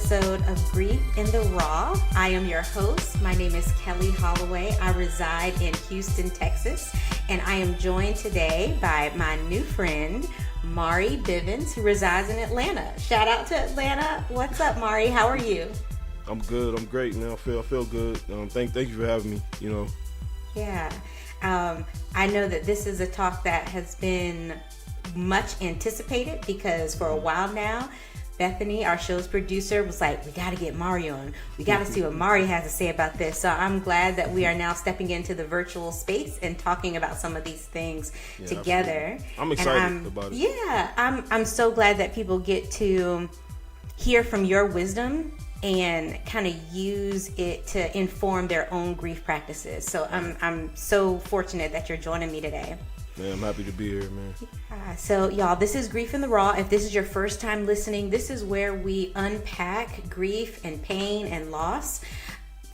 episode of Grief in the Raw. I am your host. My name is Kelli Holloway. I reside in Houston, Texas, and I am joined today by my new friend, Mariano Bivins, who resides in Atlanta. Shout out to Atlanta. What's up, Mari? How are you? I'm good. I'm great, man. I feel good. Thank you for having me. Yeah. I know that this is a talk that has been much anticipated because for a while now, Bethany, our show's producer, was like, we got to get Mari on. We got to see what Mari has to say about this. So I'm glad that we are now stepping into the virtual space and talking about some of these things together. Absolutely. I'm excited about it. Yeah, I'm so glad that people get to hear from your wisdom and kind of use it to inform their own grief practices. So I'm so fortunate that you're joining me today. Man, I'm happy to be here, man. So y'all, this is Grief in the Raw. If this is your first time listening, this is where we unpack grief and pain and loss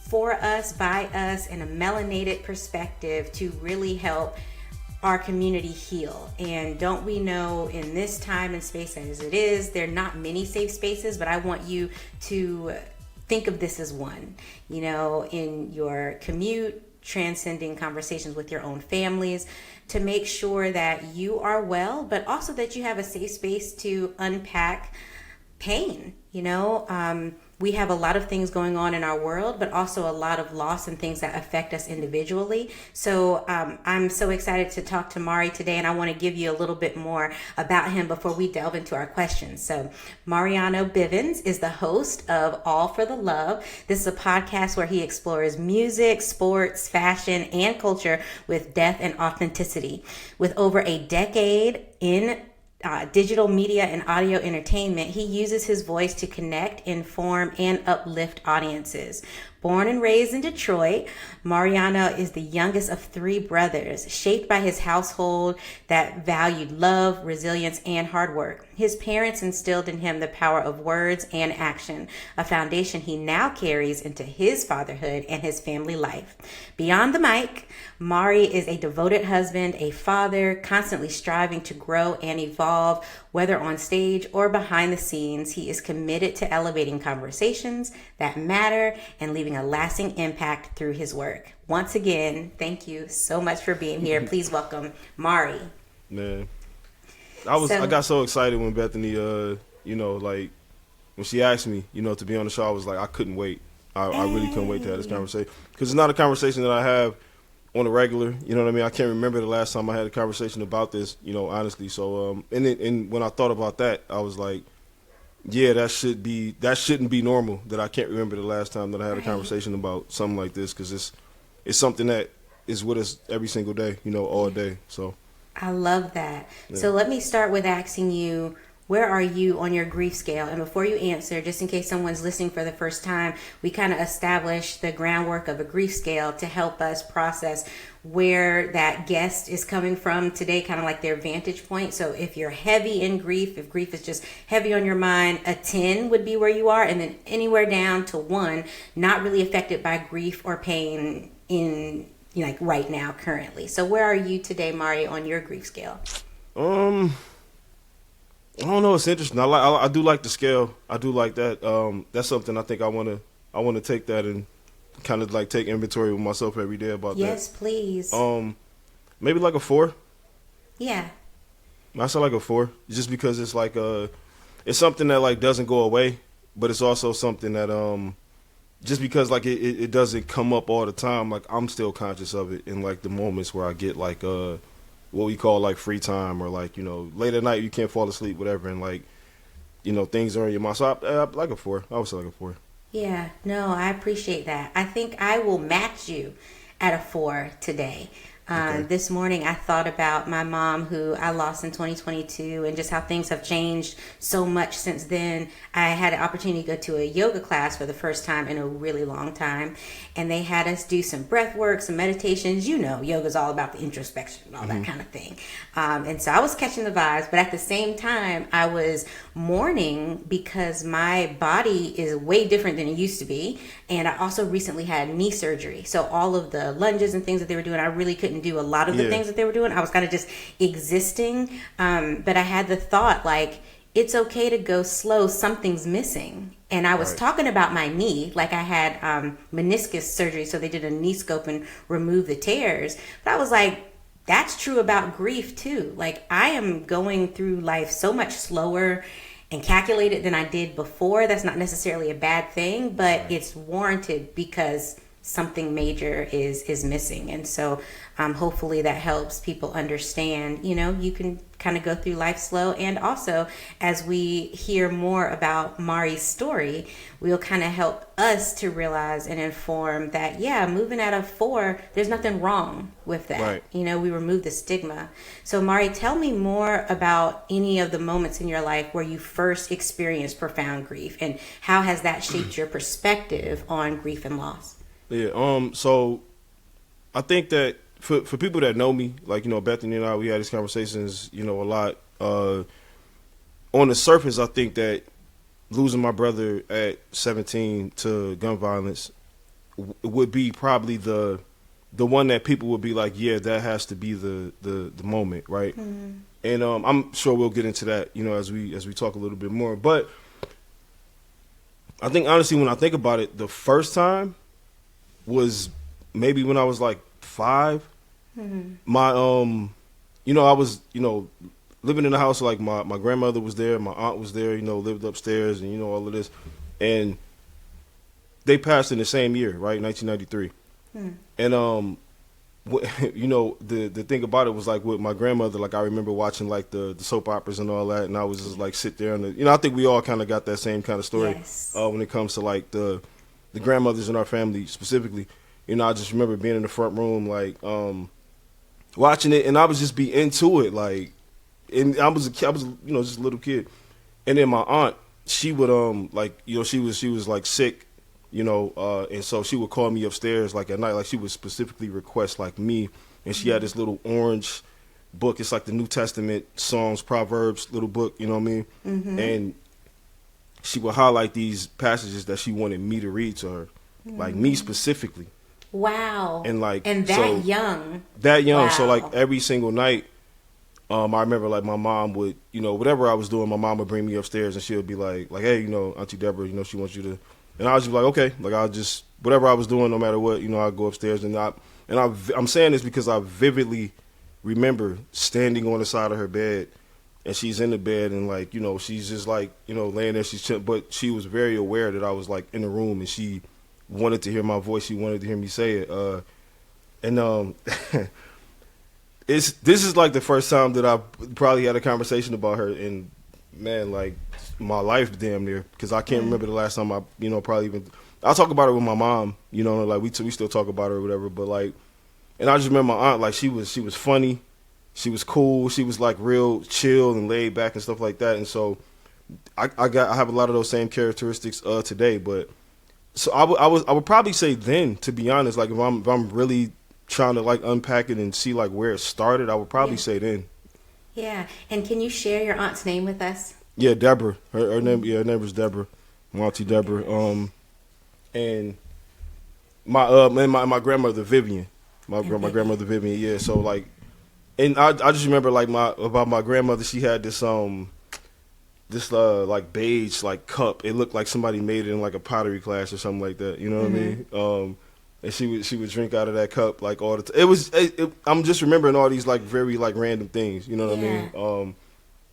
for us, by us, in a melanated perspective to really help our community heal. And don't we know, in this time and space as it is, there are not many safe spaces, but I want you to think of this as one. In your commute, transcending conversations with your own families, to make sure that you are well, but also that you have a safe space to unpack pain. We have a lot of things going on in our world, but also a lot of loss and things that affect us individually. So I'm so excited to talk to Mari today, and I want to give you a little bit more about him before we delve into our questions. So Mariano Bivins is the host of All for the Love. This is a podcast where he explores music, sports, fashion, and culture with depth and authenticity. With over a decade in digital media and audio entertainment, he uses his voice to connect, inform, and uplift audiences. Born and raised in Detroit, Mariano is the youngest of three brothers, shaped by his household that valued love, resilience, and hard work. His parents instilled in him the power of words and action, a foundation he now carries into his fatherhood and his family life. Beyond the mic, Mari is a devoted husband, a father, constantly striving to grow and evolve, whether on stage or behind the scenes. He is committed to elevating conversations that matter and leaving a lasting impact through his work. Once again, thank you so much for being here. Please welcome Mari. Man, I got so excited when Bethany, when she asked me, to be on the show. I was like, I couldn't wait. I really couldn't wait to have this conversation, because it's not a conversation that I have on a regular. You know what I mean? I can't remember the last time I had a conversation about this, honestly. So, and when I thought about that, I was like, yeah, that shouldn't be normal, that I can't remember the last time that I had a conversation about something like this, because it's something that is with us every single day, all day. So I love that. Yeah. So let me start with asking you, where are you on your grief scale? And before you answer, just in case someone's listening for the first time, we kind of establish the groundwork of a grief scale to help us process where that guest is coming from today, kind of like their vantage point. So if you're heavy in grief, if grief is just heavy on your mind, a 10 would be where you are, and then anywhere down to 1, not really affected by grief or pain in right now, currently. So where are you today, Mari, on your grief scale? I don't know. It's interesting. I do like the scale. I do like that. That's something I think I want to take that and kind of like take inventory with myself every day about that. Yes, please. Maybe like a 4. Yeah. I say like a 4, just because it's like it's something that like doesn't go away, but it's also something that just because like it doesn't come up all the time, like I'm still conscious of it in like the moments where I get like what we call like free time, or like, late at night you can't fall asleep, whatever, and like, things are in your mind. So I like a 4. I would say like a 4. Yeah, no, I appreciate that. I think I will match you at a 4 today. Okay. This morning I thought about my mom, who I lost in 2022, and just how things have changed so much since then. I had an opportunity to go to a yoga class for the first time in a really long time, and they had us do some breath work, some meditations. Yoga's all about the introspection and all that kind of thing. And so I was catching the vibes, but at the same time I was mourning because my body is way different than it used to be, and I also recently had knee surgery. So all of the lunges and things that they were doing, I really couldn't do a lot of the things that they were doing. I was kind of just existing. But I had the thought, like, it's okay to go slow. Something's missing. And I was talking about my knee, like I had meniscus surgery, so they did a knee scope and removed the tears. But I was like, that's true about grief too. Like, I am going through life so much slower and calculated than I did before. That's not necessarily a bad thing, but it's warranted because something major is missing. And so hopefully that helps people understand, you can kind of go through life slow. And also, as we hear more about Mari's story, we'll kind of help us to realize and inform that, moving out of 4, there's nothing wrong with that. Right. We remove the stigma. So Mari, tell me more about any of the moments in your life where you first experienced profound grief, and how has that shaped your perspective on grief and loss? Yeah. So I think that for people that know me, like, Bethany and I, we had these conversations, a lot. On the surface, I think that losing my brother at 17 to gun violence would be probably the one that people would be like, yeah, that has to be the moment, right? Mm-hmm. And I'm sure we'll get into that, as we talk a little bit more. But I think, honestly, when I think about it, the first time was maybe when I was like 5. Mm-hmm. My I was living in the house, like my grandmother was there, my aunt was there, lived upstairs, and all of this, and they passed in the same year, right, 1993. And the thing about it was, like, with my grandmother, like, I remember watching like the soap operas and all that, and I was just like sit there and I think we all kind of got that same kind of story. Yes. When it comes to like the grandmothers in our family specifically. I just remember being in the front room, like, watching it, and I was just be into it, like, and I was just a little kid. And then my aunt, she would she was like sick, and so she would call me upstairs, like, at night, like, she would specifically request, like, me, and she had this little orange book. It's like the New Testament, Psalms, Proverbs little book, you know what I mean? Mm-hmm. And she would highlight these passages that she wanted me to read to her, like, me specifically. Wow. And like, that young. Wow. So like every single night, I remember, like, my mom would, whatever I was doing, my mom would bring me upstairs, and she would be like, hey, Auntie Deborah, she wants you to, and I was just like, okay, like, I'll just, whatever I was doing, no matter what, I'd go upstairs, and I'm saying this because I vividly remember standing on the side of her bed, and she's in the bed, and, like, she's just, like, laying there, she's chilling, but she was very aware that I was, like, in the room, and she wanted to hear my voice. She wanted to hear me say it. This is like the first time that I probably had a conversation about her in, man, like, my life damn near, because I can't remember the last time I, probably even, I'll talk about her with my mom, like, we still talk about her or whatever, but, like, and I just remember my aunt, like, she was funny, she was cool, she was, like, real chill and laid back and stuff like that, and so I have a lot of those same characteristics today, but. So I would probably say then, to be honest, like, if I'm really trying to, like, unpack it and see, like, where it started, I would probably say then. Yeah, and can you share your aunt's name with us? Yeah, Deborah. Her name, her name was Deborah, my auntie Deborah. And my grandmother Vivian, my grandmother Vivian. Yeah, so, like, and I just remember, like, about my grandmother, she had this like beige, like, cup. It looked like somebody made it in, like, a pottery class or something like that. You know what I mean? And she would drink out of that cup, like, all the time. I'm just remembering all these, like, very, like, random things. You know what I mean?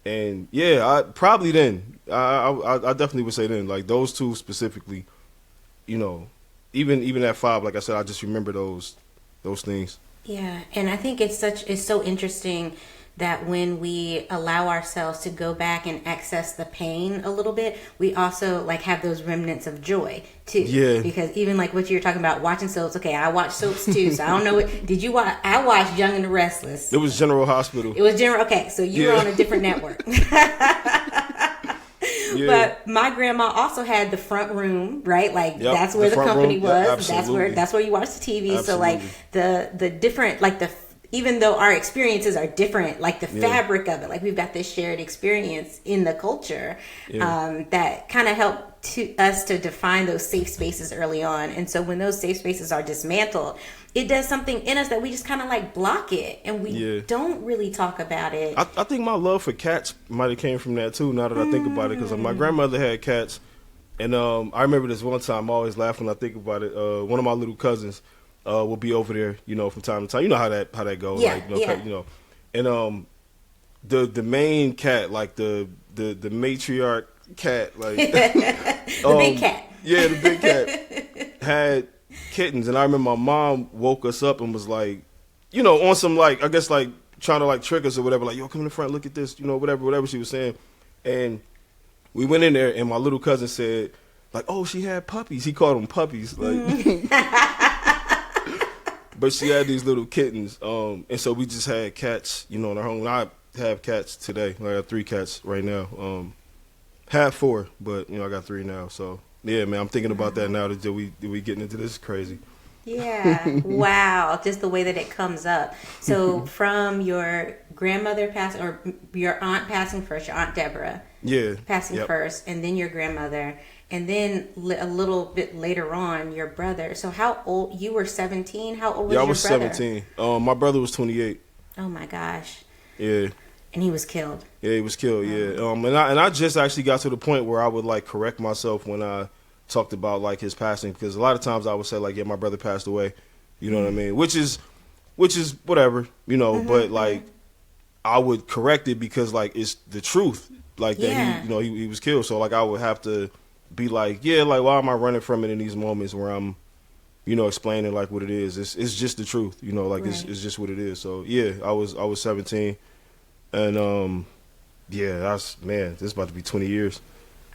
And yeah, I probably then. I definitely would say then, like, those two specifically. Even at 5, like I said, I just remember those things. Yeah, and I think it's so interesting that when we allow ourselves to go back and access the pain a little bit, we also, like, have those remnants of joy too. Yeah. Because even, like, what you're talking about, watching soaps. Okay, I watch soaps too, so I don't know what. Did you watch? I watched Young and the Restless. It was General Hospital. It was General. Okay, so you were on a different network. Yeah. But my grandma also had the front room, right? Like, that's where the company was. That's where you watch the TV. Absolutely. So, like, the different, like, even though our experiences are different, like the fabric of it, like we've got this shared experience in the culture that kind of help us to define those safe spaces early on. And so when those safe spaces are dismantled, it does something in us that we just kind of like block it, and we don't really talk about it. I think my love for cats might have came from that too, now that I think about it, because my grandmother had cats. And I remember this one time, I always laugh when I think about it. One of my little cousins will be over there, you know, from time to time. You know how that goes, like, you know. And the main cat, like the matriarch cat, like the big cat. Yeah, the big cat had kittens, and I remember my mom woke us up and was like, you know, on some like, I guess like trying to like trick us or whatever, like, yo, come in the front, look at this, you know, whatever she was saying, and we went in there, and my little cousin said, like, oh, she had puppies. He called them puppies. Like, but she had these little kittens. And so we just had cats, you know, in our home. And I have cats today. I got 3 cats right now. Had 4, but, you know, I got 3 now. So, yeah, man, I'm thinking about that now that we getting into this. Is crazy. Yeah. Wow. Just the way that it comes up. So from your grandmother passing, or your aunt passing first, your Aunt Deborah. Yeah. Passing first, and then your grandmother, and then a little bit later on, your brother. So how old? You were 17? How old was your brother? I was 17. My brother was 28. Oh my gosh. Yeah. And he was killed. Yeah, he was killed, yeah. And I just actually got to the point where I would, like, correct myself when I talked about, like, his passing, because a lot of times I would say, like, yeah, my brother passed away. You know what I mean? Which is whatever, you know, but, like, I would correct it because, like, it's the truth. Like, that he was killed. So, like, I would have to be like, yeah, like, why am I running from it in these moments where I'm, you know, explaining, like, what it is. It's just the truth, you know, like, it's just what it is. So, yeah, I was 17. And, this is about to be 20 years.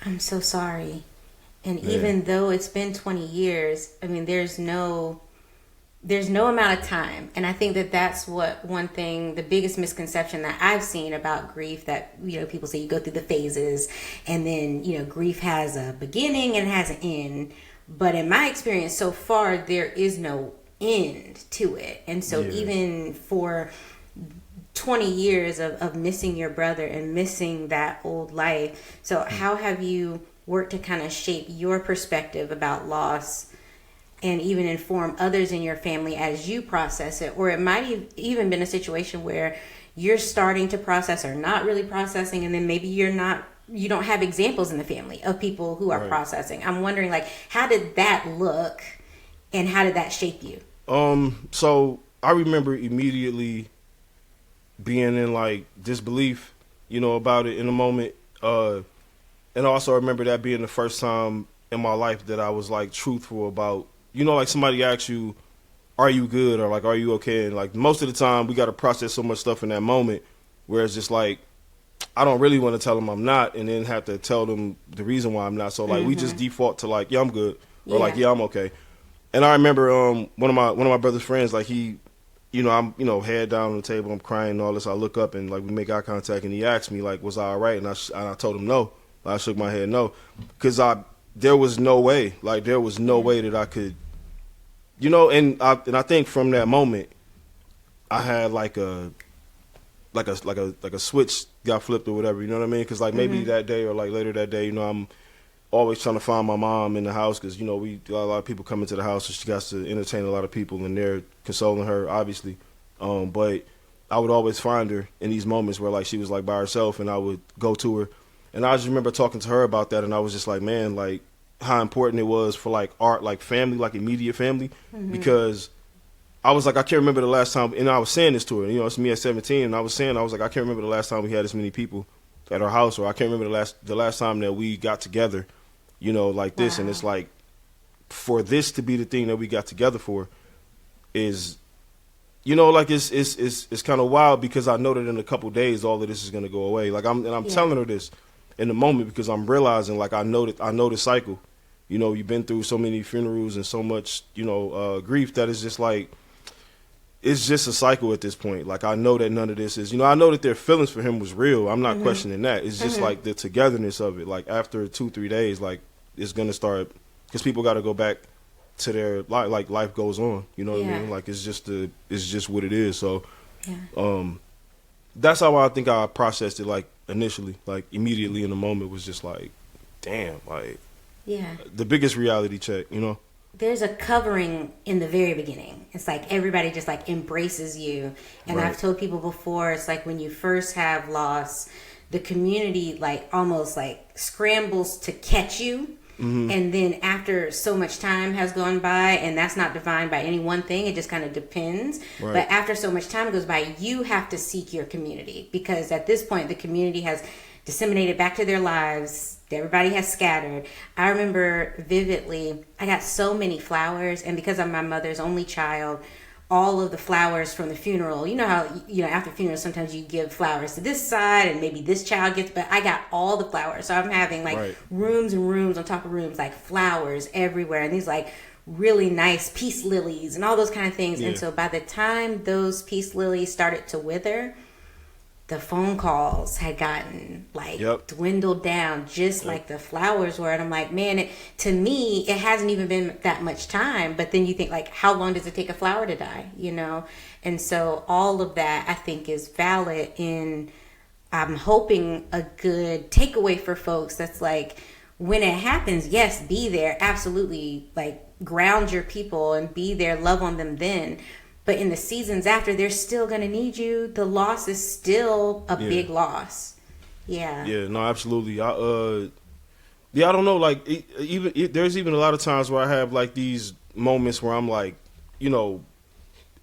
I'm so sorry. And even though it's been 20 years, I mean, there's no amount of time. And I think that that's one thing, the biggest misconception that I've seen about grief, that, you know, people say you go through the phases, and then, you know, grief has a beginning and it has an end. But in my experience so far, there is no end to it. And so even for 20 years of missing your brother and missing that old life. So how have you worked to kind of shape your perspective about loss and even inform others in your family as you process it? Or it might have even been a situation where you're starting to process or not really processing, and then maybe you don't have examples in the family of people who are processing. I'm wondering, like, how did that look and how did that shape you? So I remember immediately being in, like, disbelief, you know, about it in the moment. And also I remember that being the first time in my life that I was, like, truthful about, you know, like, somebody asks you, are you good, or, like, are you okay? And, like, most of the time we got to process so much stuff in that moment where it's just like, I don't really want to tell them I'm not, and then have to tell them the reason why I'm not. So, like, we just default to, like, yeah, I'm good, or like, yeah, I'm okay. And I remember one of my brother's friends, like, he, you know, I'm, you know, head down on the table, I'm crying and all this. I look up and, like, we make eye contact, and he asked me, like, was I all right? And I told him no. I shook my head no, because there was no way, like, there was no way that I could, you know. And I think from that moment, I had like a switch got flipped or whatever, you know what I mean? Because, like, maybe that day or, like, later that day, you know, I'm always trying to find my mom in the house, because, you know, we got a lot of people coming to the house, so she got to entertain a lot of people, and they're consoling her, obviously. But I would always find her in these moments where, like, she was, like, by herself, and I would go to her. And I just remember talking to her about that, and I was just like, man, like, how important it was for, like, art, like, family, like, immediate family, because I was like, I can't remember the last time, and I was saying this to her, you know, it's me at 17, and I was like, I can't remember the last time we had this many people at our house, or I can't remember the last time that we got together, you know, like this. And it's like, for this to be the thing that we got together for is, you know, like, it's kind of wild, because I know that in a couple days all of this is going to go away. Like, I'm telling her this in the moment, because I'm realizing, like, I know the cycle. You know, you've been through so many funerals and so much, you know, grief, that is just like, it's just a cycle at this point. Like, I know that none of this is, you know, I know that their feelings for him was real. I'm not questioning that. It's just like the togetherness of it. Like, after 2-3 days, like, it's going to start, because people got to go back to their life, like, life goes on, you know what I mean? Like, it's just what it is. So That's how I think I processed it. Like initially, like immediately in the moment, was just like, damn, like the biggest reality check, you know. There's a covering in the very beginning. It's like everybody just like embraces you. And I've told people before, it's like when you first have loss, the community like almost like scrambles to catch you. And then after so much time has gone by, and that's not defined by any one thing, it just kind of depends. But after so much time goes by, you have to seek your community, because at this point the community has disseminated back to their lives. Everybody has scattered. I remember vividly, I got so many flowers, and because I'm my mother's only child, all of the flowers from the funeral, you know how, after funeral, sometimes you give flowers to this side and maybe this child gets, but I got all the flowers. So I'm having like rooms and rooms on top of rooms, like flowers everywhere. And these like really nice peace lilies and all those kind of things. And so by the time those peace lilies started to wither, the phone calls had gotten like dwindled down, just like the flowers were. And I'm like, man, to me, it hasn't even been that much time. But then you think like, how long does it take a flower to die? And so all of that I think is valid I'm hoping a good takeaway for folks. That's like, when it happens, yes, be there. Absolutely. Like ground your people and be there, love on them then. But in the seasons after, they're still going to need you. The loss is still a big loss. Yeah. Yeah, no, absolutely. I don't know. Like, there's even a lot of times where I have, like, these moments where I'm like,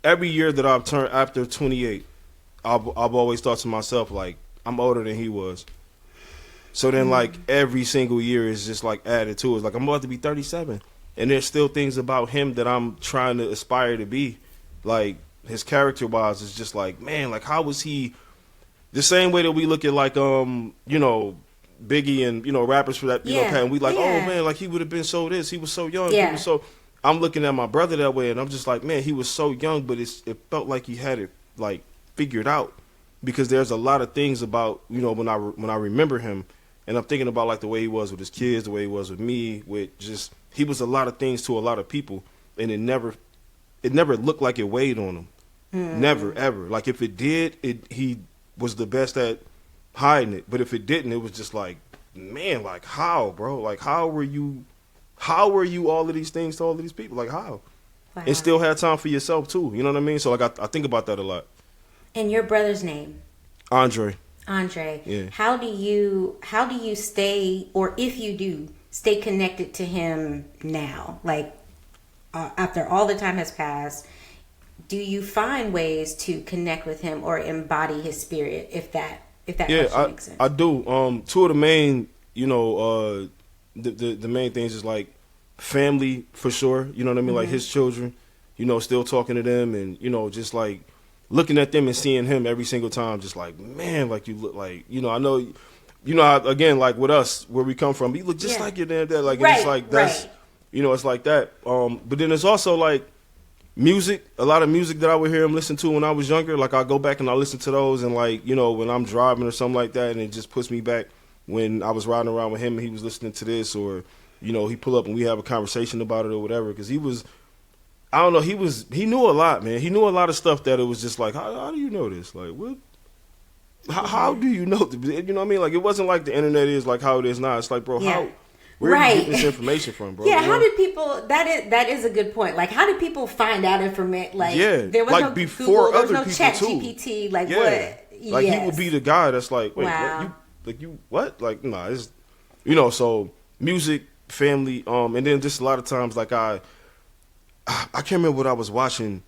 every year that I've turned after 28, I've always thought to myself, like, I'm older than he was. So then, like, every single year is just, like, added to it. It's like, I'm about to be 37. And there's still things about him that I'm trying to aspire to be. Like, his character-wise is just like, man, like, how was he the same way that we look at, like, Biggie and, rappers for that, and we like, oh, man, like, he would have been so this. He was so young. He was so, I'm looking at my brother that way, and I'm just like, man, he was so young, but it felt like he had it, like, figured out. Because there's a lot of things about, when I remember him, and I'm thinking about, like, the way he was with his kids, the way he was with me, with just, he was a lot of things to a lot of people, and it never looked like it weighed on him. Never, ever. Like, if it did, he was the best at hiding it. But if it didn't, it was just like, man, like, how, bro? Like, how were you all of these things to all of these people? Like, how? Wow. And still had time for yourself, too. You know what I mean? So, like, I think about that a lot. And your brother's name? Andre. Yeah. How do you stay, or if you do, stay connected to him now? Like, after all the time has passed, do you find ways to connect with him or embody his spirit, if that makes sense? I do. Two of the main, the main things is like family for sure. You know what I mean? Like his children, still talking to them, and just like looking at them and seeing him every single time, just like, man, like you look like, I know, again, like with us, where we come from, you look just like your dad. Like, and it's like that's. It's like that. But then there's also, like, music. A lot of music that I would hear him listen to when I was younger. Like, I go back and I listen to those. And, like, when I'm driving or something like that, and it just puts me back when I was riding around with him and he was listening to this. Or, he pull up and we have a conversation about it or whatever. Because he was, I don't know, he knew a lot, man. He knew a lot of stuff that it was just like, how do you know this? Like, what? How do you know? You know what I mean? Like, it wasn't like the internet is like how it is now. It's like, bro, how? Where are you getting this information from, bro? Yeah, how did people? That is a good point. Like, how did people find out information? Like, there was no before Google, there was other no people Chat too. GPT. Like, what? Like, he would be the guy that's like, wait, what? You what? Like, nah, it's So music, family, and then just a lot of times, like I can't remember what I was watching.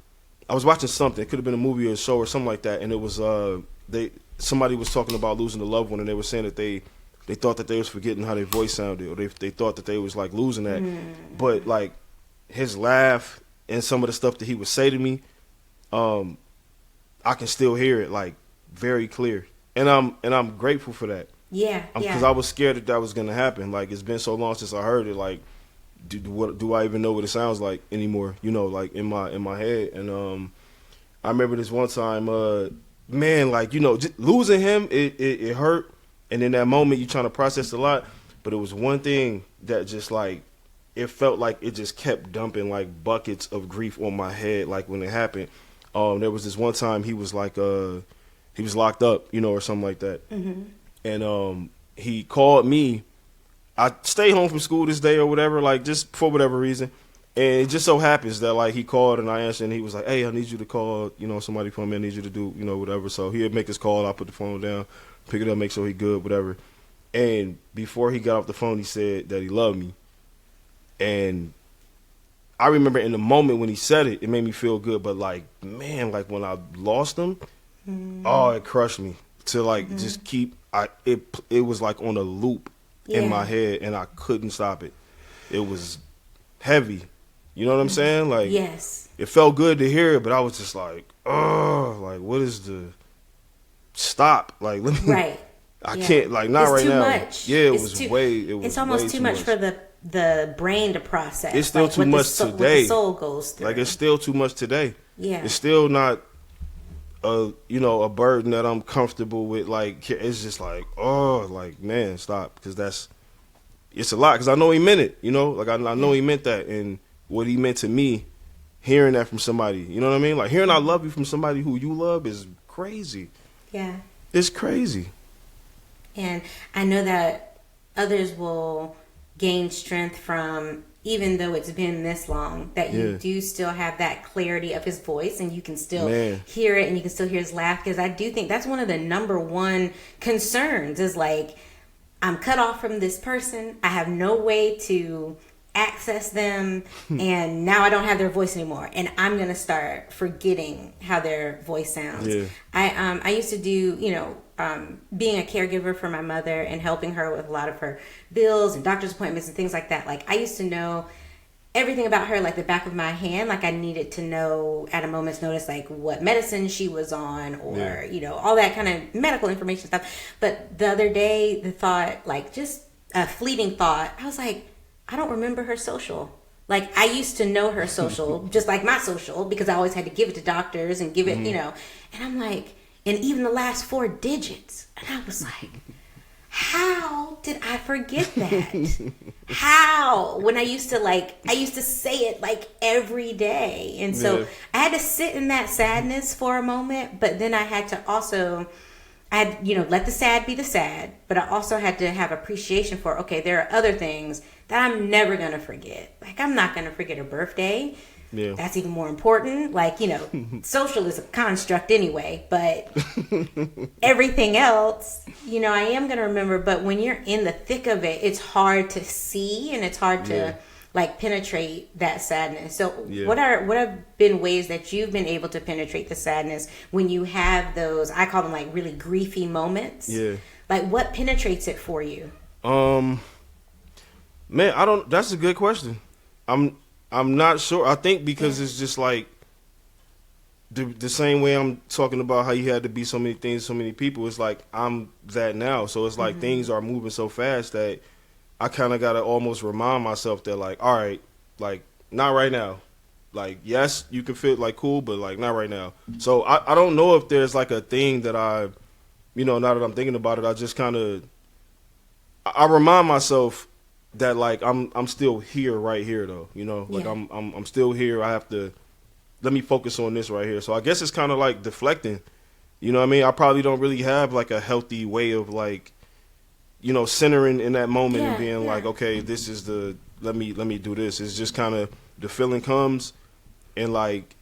I was watching something. It could have been a movie or a show or something like that, and it was somebody was talking about losing a loved one, and they were saying that they thought that they was forgetting how their voice sounded, or they thought that they was like losing that. But like his laugh and some of the stuff that he would say to me, I can still hear it like very clear, and I'm grateful for that. Yeah, because I was scared that was gonna happen. Like, it's been so long since I heard it. Like, do I even know what it sounds like anymore? Like in my head. And I remember this one time, man, like just losing him, it hurt. And in that moment, you're trying to process a lot. But it was one thing that just, like, it felt like it just kept dumping, like, buckets of grief on my head. Like, when it happened, There was this one time he was like, he was locked up, you know, or something like that. Mm-hmm. And he called me. I stayed home from school this day or whatever, like just for whatever reason. And it just so happens that like he called and I answered and he was like, hey, I need you to call, you know, somebody for me. I need you to do, you know, whatever. So he'd make this call. I put the phone down, pick it up, make sure he good, whatever. And before he got off the phone, he said that he loved me. And I remember in the moment when he said it, it made me feel good. But like, man, like when I lost him, oh, it crushed me to like just keep. It was like on a loop in my head, and I couldn't stop it. It was heavy. You know what I'm saying? Like, yes, it felt good to hear it, but I was just like, oh, like what is the stop? Like, let me, right. I can't, like, not it's right too now. Much. Yeah, it's almost too much for the brain to process. It's still like, too much today. What the soul goes through. Like, it's still too much today. Yeah. It's still not a burden that I'm comfortable with. Like, it's just like, oh, like, man, stop. Because it's a lot. Because I know he meant it, you know? Like, I know he meant that. And what he meant to me, hearing that from somebody, you know what I mean? Like, hearing I love you from somebody who you love is crazy. Yeah. It's crazy. And I know that others will gain strength from, even though it's been this long, that you do still have that clarity of his voice and you can still hear it and you can still hear his laugh. Because I do think that's one of the number one concerns is like, I'm cut off from this person. I have no way to access them and now I don't have their voice anymore and I'm going to start forgetting how their voice sounds. Yeah. I used to do, being a caregiver for my mother and helping her with a lot of her bills and doctor's appointments and things like that. Like I used to know everything about her like the back of my hand. Like I needed to know at a moment's notice like what medicine she was on or all that kind of medical information stuff. But the other day the thought, like just a fleeting thought, I was like, I don't remember her social. Like I used to know her social just like my social because I always had to give it to doctors and give it, and I'm like, and even the last 4 digits. And I was like, how did I forget that? How? When I used to say it like every day. And so I had to sit in that sadness for a moment, but then I had to also, let the sad be the sad, but I also had to have appreciation for, okay, there are other things that I'm never going to forget. Like, I'm not going to forget her birthday. Yeah. That's even more important. Like, social is a construct anyway, but everything else, I am going to remember. But when you're in the thick of it, it's hard to see and it's hard to like penetrate that sadness. So what have been ways that you've been able to penetrate the sadness when you have those, I call them like really griefy moments? Yeah. Like what penetrates it for you? Man, that's a good question. I'm not sure. I think because it's just like the same way I'm talking about how you had to be so many things, so many people. It's like I'm that now. So it's like things are moving so fast that I kind of got to almost remind myself that like, all right, like not right now. Like, yes, you can feel like cool, but like not right now. So I don't know if there's like a thing that I, now that I'm thinking about it, I just kind of, I remind myself that like I'm still here right here though, like I'm still here. I have to let me focus on this right here. So I guess it's kind of like deflecting, you know what I mean? I probably don't really have like a healthy way of like, centering in that moment and being like, okay, this is let me do this. It's just kind of the feeling comes and like,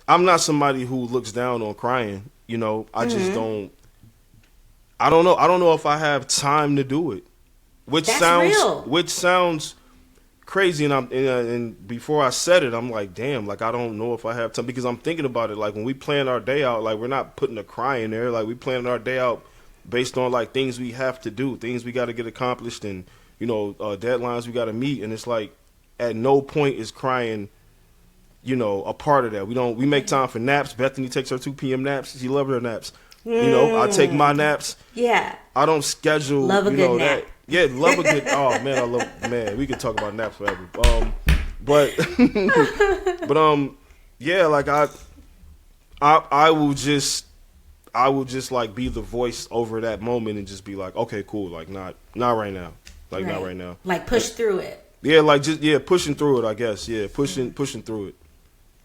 I'm not somebody who looks down on crying, I just I don't know if I have time to do it. Which sounds crazy, and before I said it, I'm like, damn, like I don't know if I have time because I'm thinking about it. Like when we plan our day out, like we're not putting a cry in there. Like we plan our day out based on like things we have to do, things we got to get accomplished, and deadlines we got to meet. And it's like at no point is crying, a part of that. We make time for naps. Bethany takes her 2 p.m. naps. She loves her naps. I take my naps. Yeah. I don't schedule. Love a good nap. That. Yeah, love a good. Oh man, we could talk about naps forever. Yeah, like I will just like be the voice over that moment and just be like, okay, cool, like not right now, like not right now, like push through it. Yeah, like just pushing through it, I guess. Yeah, pushing through it.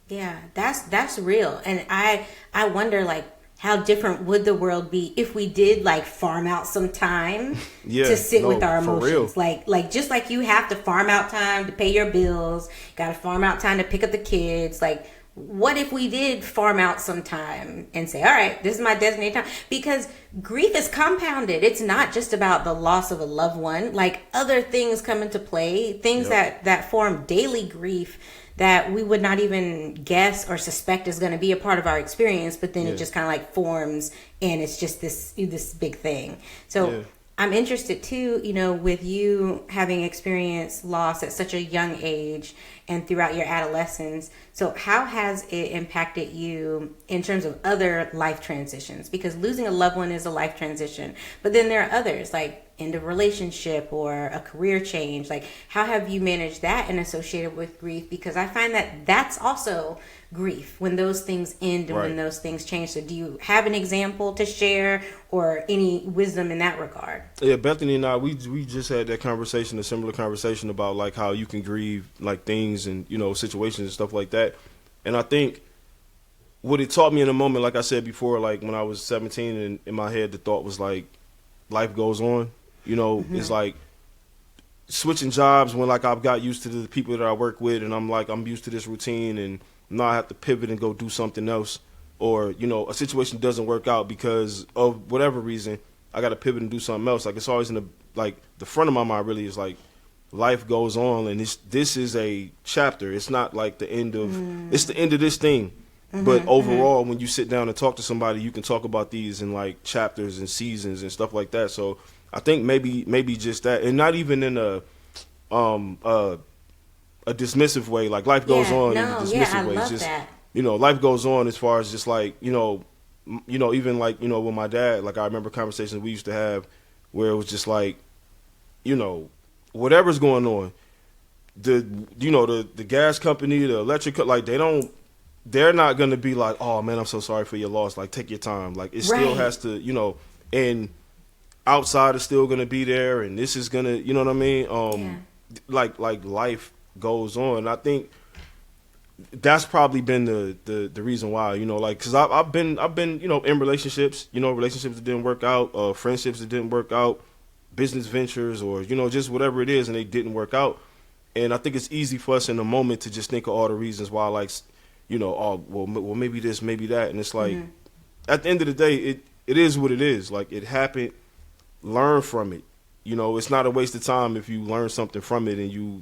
Yeah, that's real. And I wonder like how different would the world be if we did like farm out some time to Yeah, sit with no, our for real. emotions. Like just like you have to farm out time to pay your bills, got to farm out time to pick up the kids. Like what if we did farm out some time and say, all right, this is my designated time? Because grief is compounded. It's not just about the loss of a loved one. Like other things come into play, things Yep. that form daily grief that we would not even guess or suspect is going to be a part of our experience, but then it Yeah. just kind of like forms and it's just this big thing. So Yeah. I'm interested too, with you having experienced loss at such a young age and throughout your adolescence. So how has it impacted you in terms of other life transitions? Because losing a loved one is a life transition, but then there are others like end of relationship or a career change. Like how have you managed that and associated with grief? Because I find that that's also grief when those things end and when Right. those things change. So do you have an example to share or any wisdom in that regard? Yeah, Bethany and I, we just had that conversation, a similar conversation about like how you can grieve like things and situations and stuff like that. And I think what it taught me in a moment, like I said before, like when I was 17, and in my head the thought was like, life goes on. It's like switching jobs when like I've got used to the people that I work with, and I'm used to this routine, and now I have to pivot and go do something else, or a situation doesn't work out because of whatever reason. I got to pivot and do something else. Like it's always in the front of my mind. Really, is like life goes on, and this is a chapter. It's not like the end of it's the end of this thing. But overall, when you sit down and talk to somebody, you can talk about these in like chapters and seasons and stuff like that. So I think maybe just that, and not even in a dismissive way. Like life goes on in a dismissive I way. It's love just that. life goes on as far as just like even like with my dad. Like I remember conversations we used to have where it was just like whatever's going on, the gas company, the electric like they're not gonna be like, oh man, I'm so sorry for your loss. Like take your time. Like it still Right. has to and outside is still gonna be there, and this is gonna you know what I mean. Like life goes on. I think that's probably been the reason why like because I've been in relationships relationships that didn't work out, friendships that didn't work out, business ventures or just whatever it is, and they didn't work out. And I think it's easy for us in the moment to just think of all the reasons why, like oh well maybe this, maybe that, and it's like at the end of the day it is what it is. Like it happened, learn from it. It's not a waste of time if you learn something from it and you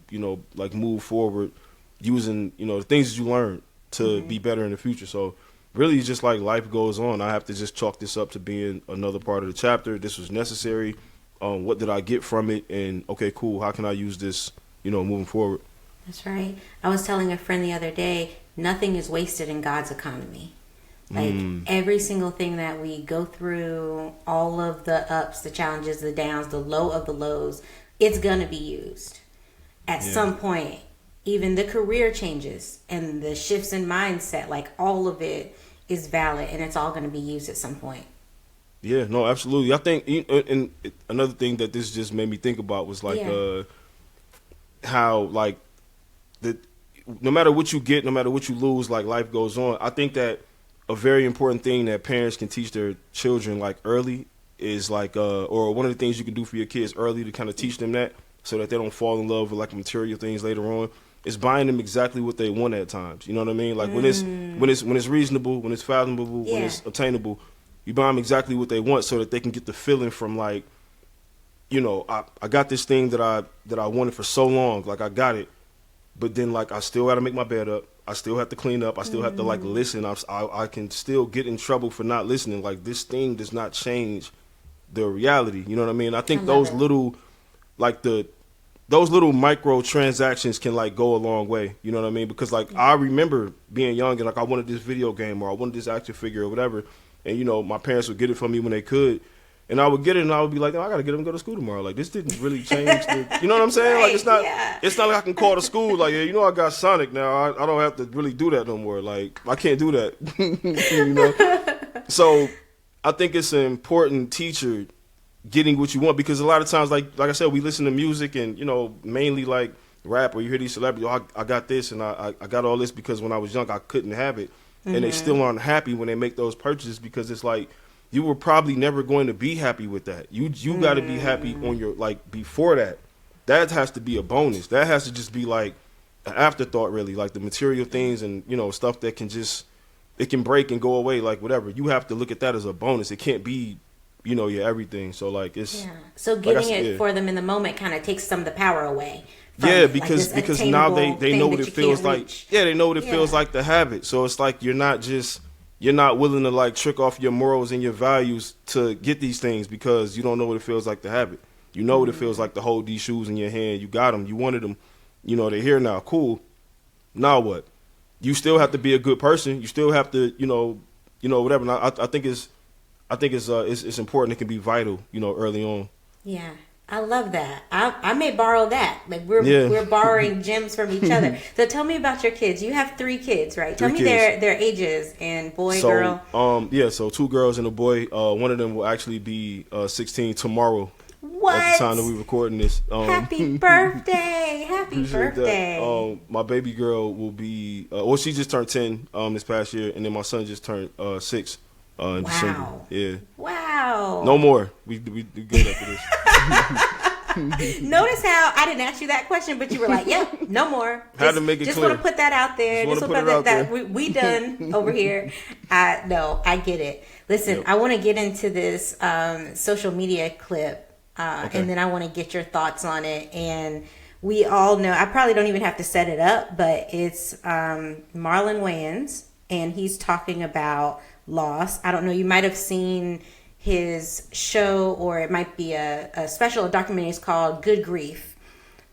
like move forward using the things that you learn to be better in the future. So really it's just like life goes on. I have to just chalk this up to being another part of the chapter. This was necessary. What did I get from it? And okay, cool, how can I use this moving forward? That's right. I was telling a friend the other day, nothing is wasted in God's economy. Like every single thing that we go through, all of the ups, the challenges, the downs, the low of the lows, it's going to be used at some point. Even the career changes and the shifts in mindset, like all of it is valid and it's all going to be used at some point. Yeah, no, absolutely. I think, and another thing that this just made me think about was like how like no matter what you get, no matter what you lose, like life goes on. I think that a very important thing that parents can teach their children like early is like or one of the things you can do for your kids early to kind of teach them that so that they don't fall in love with like material things later on is buying them exactly what they want at times. You know what I mean? Like when it's reasonable, when it's fathomable, when it's obtainable, you buy them exactly what they want so that they can get the feeling from like, I got this thing that I wanted for so long, like I got it, but then like I still got to make my bed up. I still have to clean up. I still have to like listen. I can still get in trouble for not listening. Like this thing does not change the reality. You know what I mean? I think those little, like those little micro transactions can like go a long way. You know what I mean? Because like I remember being young and like I wanted this video game or I wanted this action figure or whatever, and my parents would get it for me when they could. And I would get it, and I would be like, oh, I gotta get him to go to school tomorrow. Like this didn't really change the, you know what I'm saying? Right, like it's not like I can call the school like, yeah, I got Sonic now. I don't have to really do that no more. Like I can't do that. So I think it's an important teacher getting what you want, because a lot of times, like I said, we listen to music and mainly like rap or you hear these celebrities, I got this and I got all this because when I was young I couldn't have it. And they still aren't happy when they make those purchases because it's like you were probably never going to be happy with that. You got to be happy on your, like, before that. That has to be a bonus. That has to just be like an afterthought, really, like the material things and, you know, stuff that can just, it can break and go away, like whatever. You have to look at that as a bonus. It can't be, you know, your everything. So like it's So getting it for them in the moment kind of takes some of the power away. Yeah, because now they know what it feels like. Yeah, they know what it feels like to have it. So it's like you're not willing to like trick off your morals and your values to get these things because you don't know what it feels like to have it. You know what it feels like to hold these shoes in your hand. You got them. You wanted them. You know, they're here now. Cool. Now what? You still have to be a good person. You still have to, you know, whatever. And I think it's important. It can be vital, you know, early on. Yeah. I love that. I may borrow that. Like we're borrowing gems from each other. So tell me about your kids. You have 3 kids, right? Tell me their ages and boy, girl. So 2 girls and a boy. One of them will actually be 16 tomorrow. What? At the time that we're recording this. Happy birthday! Happy birthday! My baby girl will be. She just turned 10 this past year, and then my son just turned 6 in December. Yeah. Wow. No more. We good after this. Notice how I didn't ask you that question, but you were like, "Yep, no more." Had to make it just clear. Want to put that out there. Just want to put that we done over here. I get it. Listen, I want to get into this social media clip, and then I want to get your thoughts on it. And we all know, I probably don't even have to set it up, but it's Marlon Wayans, and he's talking about loss. I don't know. You might have seen his show, or it might be a special documentary. It's called Good Grief,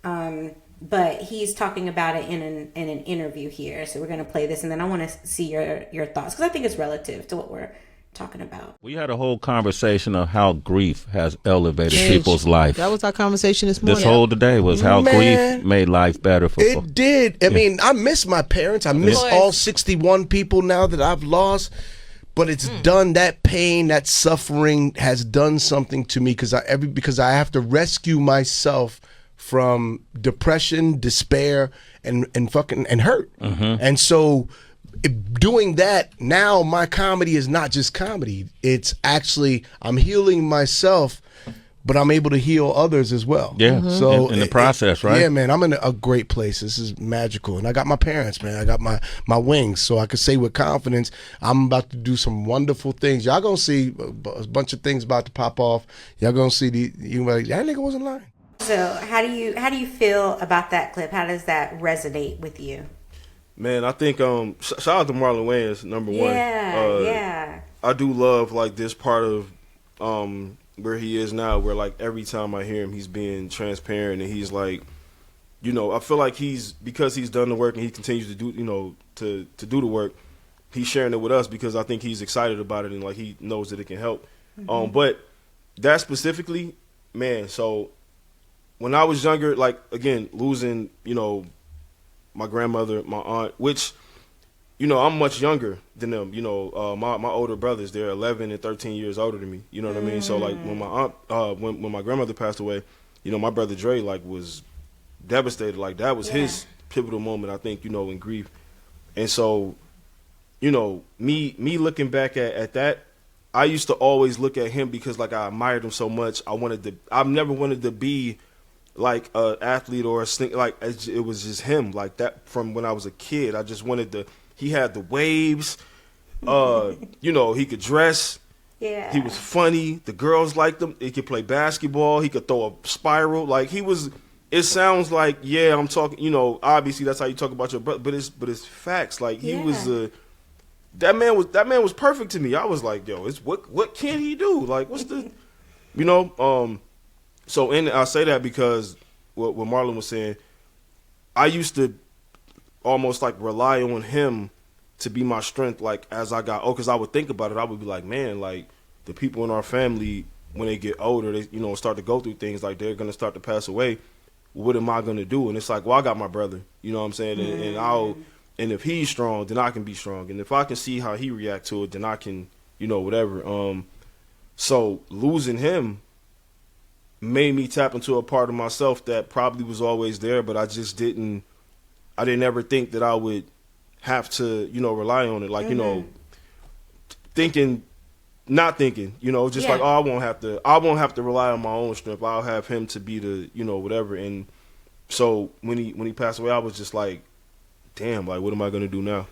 but he's talking about it in an interview here. So we're going to play this, and then I want to see your thoughts because I think it's relative to what we're talking about. We had a whole conversation of how grief has elevated people's life. That was our conversation this morning. This whole day was how grief made life better for people. It did. I mean, I miss my parents. I miss all 61 people now that I've lost. But it's done, that pain, that suffering has done something to me because I have to rescue myself from depression, despair, and hurt. And so doing that, now my comedy is not just comedy. It's actually, I'm healing myself, but I'm able to heal others as well. Yeah, so in the process, right? Yeah, man, I'm in a great place. This is magical. And I got my parents, man. I got my wings. So I can say with confidence, I'm about to do some wonderful things. Y'all gonna see a bunch of things about to pop off. Y'all gonna see you like, that nigga wasn't lying. So how do you feel about that clip? How does that resonate with you? Man, I think shout out to Marlon Wayans, number one. Yeah. I do love like this part of where he is now, where like every time I hear him, he's being transparent and he's like, you know, I feel like because he's done the work and he continues to do, you know, to do the work, he's sharing it with us because I think he's excited about it and like he knows that it can help. But that specifically, man, so when I was younger, like again, losing, you know, my grandmother, my aunt, which, you know, I'm much younger than them. You know, my older brothers, they're 11 and 13 years older than me. You know what I mean? So like when my aunt, when my grandmother passed away, you know, my brother Dre like was devastated. Like that was his pivotal moment, I think, you know, in grief. And so, you know, me looking back at that, I used to always look at him because like I admired him so much. I've never wanted to be like an athlete or a sling, like it was just him like that from when I was a kid. I just wanted he had the waves, you know, he could dress. Yeah. He was funny. The girls liked him. He could play basketball. He could throw a spiral. Like it sounds like, yeah, I'm talking, you know, obviously that's how you talk about your brother, but it's facts. Like he was that man was perfect to me. I was like, yo, what can he do? Like what's the, you know, so I say that because what Marlon was saying, I used to almost like rely on him to be my strength. Like as I got old, because I would think about it, I would be like, man, like the people in our family when they get older, they, you know, start to go through things like they're gonna start to pass away. What am I gonna do? And it's like, well, I got my brother. You know what I'm saying? And if he's strong, then I can be strong. And if I can see how he react to it, then I can, you know, whatever. So losing him, made me tap into a part of myself that probably was always there, but I didn't ever think that I would have to, rely on it. Like, not thinking, just like, I won't have to rely on my own strength. I'll have him to be the, whatever. And so when he passed away, I was just like, damn, like, what am I going to do now?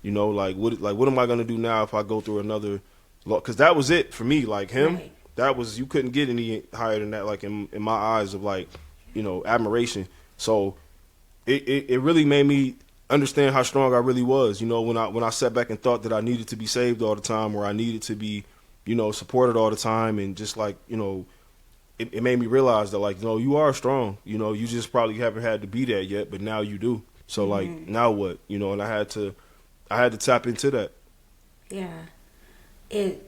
What am I going to do now if I go through another, because that was it for me. Like him, right. That was, you couldn't get any higher than that, like in my eyes of like, admiration. So it really made me understand how strong I really was. When I sat back and thought that I needed to be saved all the time, or I needed to be, supported all the time, and just like, it made me realize that like, you are strong. You just probably haven't had to be that yet, but now you do. So like, now what? And I had to tap into that. Yeah.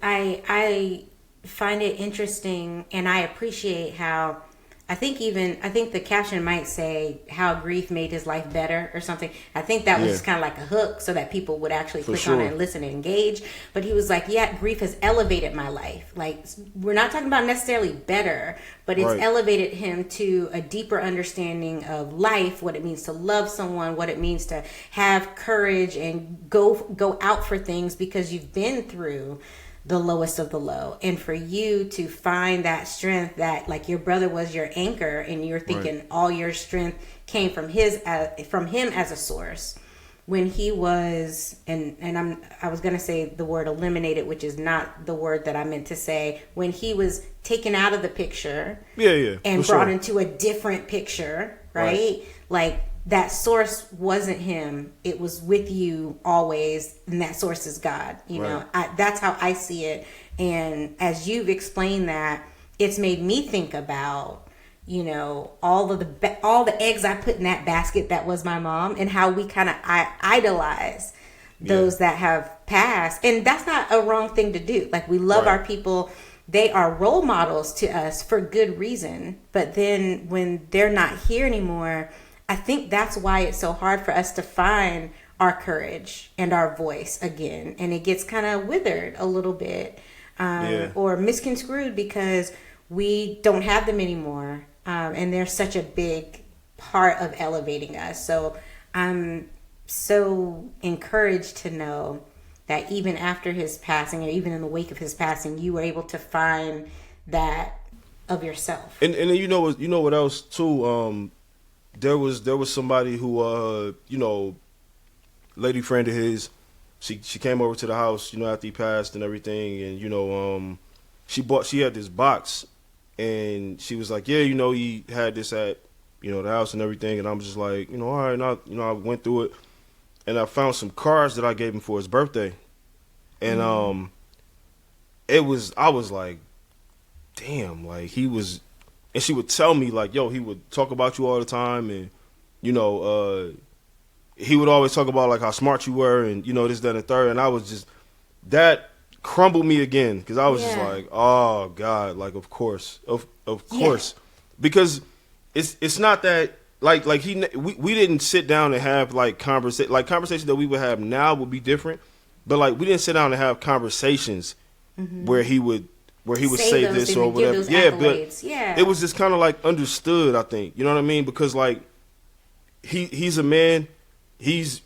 I find it interesting, and I appreciate how I think the caption might say how grief made his life better or something. I think that was just kind of like a hook so that people would actually click on it and listen and engage. But he was like, grief has elevated my life. Like, we're not talking about necessarily better, but it's elevated him to a deeper understanding of life, what it means to love someone, what it means to have courage and go out for things because you've been through the lowest of the low. And for you to find that strength, that like your brother was your anchor, and you're thinking all your strength came from him as a source. When he was, I was going to say the word eliminated, which is not the word that I meant to say, when he was taken out of the picture and brought into a different picture, right? Like, that source wasn't him. It was with you always, and that source is God. That's how I see it. And as you've explained that, it's made me think about, all the eggs I put in that basket that was my mom, and how we kind of idolize those that have passed. And that's not a wrong thing to do. Like, we love our people. They are role models to us for good reason. But then when they're not here anymore, I think that's why it's so hard for us to find our courage and our voice again. And it gets kind of withered a little bit or misconstrued because we don't have them anymore. And they're such a big part of elevating us. So I'm so encouraged to know that even after his passing, or even in the wake of his passing, you were able to find that of yourself. And you know what else too? There was somebody who, lady friend of his, she came over to the house, after he passed and everything. And, she had this box, and she was like, he had this at, the house and everything. And I'm just like, all right. And I went through it, and I found some cards that I gave him for his birthday. And, I was like, damn, like he was. And she would tell me, like, he would talk about you all the time. And, he would always talk about, like, how smart you were and, this, that, and the third. And I was just, that crumbled me again. Because I was just like, oh, God, like, of course. Of course. Because it's not that, like we didn't sit down and have, like, conversations that we would have now would be different. But, like, we didn't sit down and have conversations where he would say this or whatever. But it was just kind of like understood, I think. You know what I mean? Because like he's a man, he's,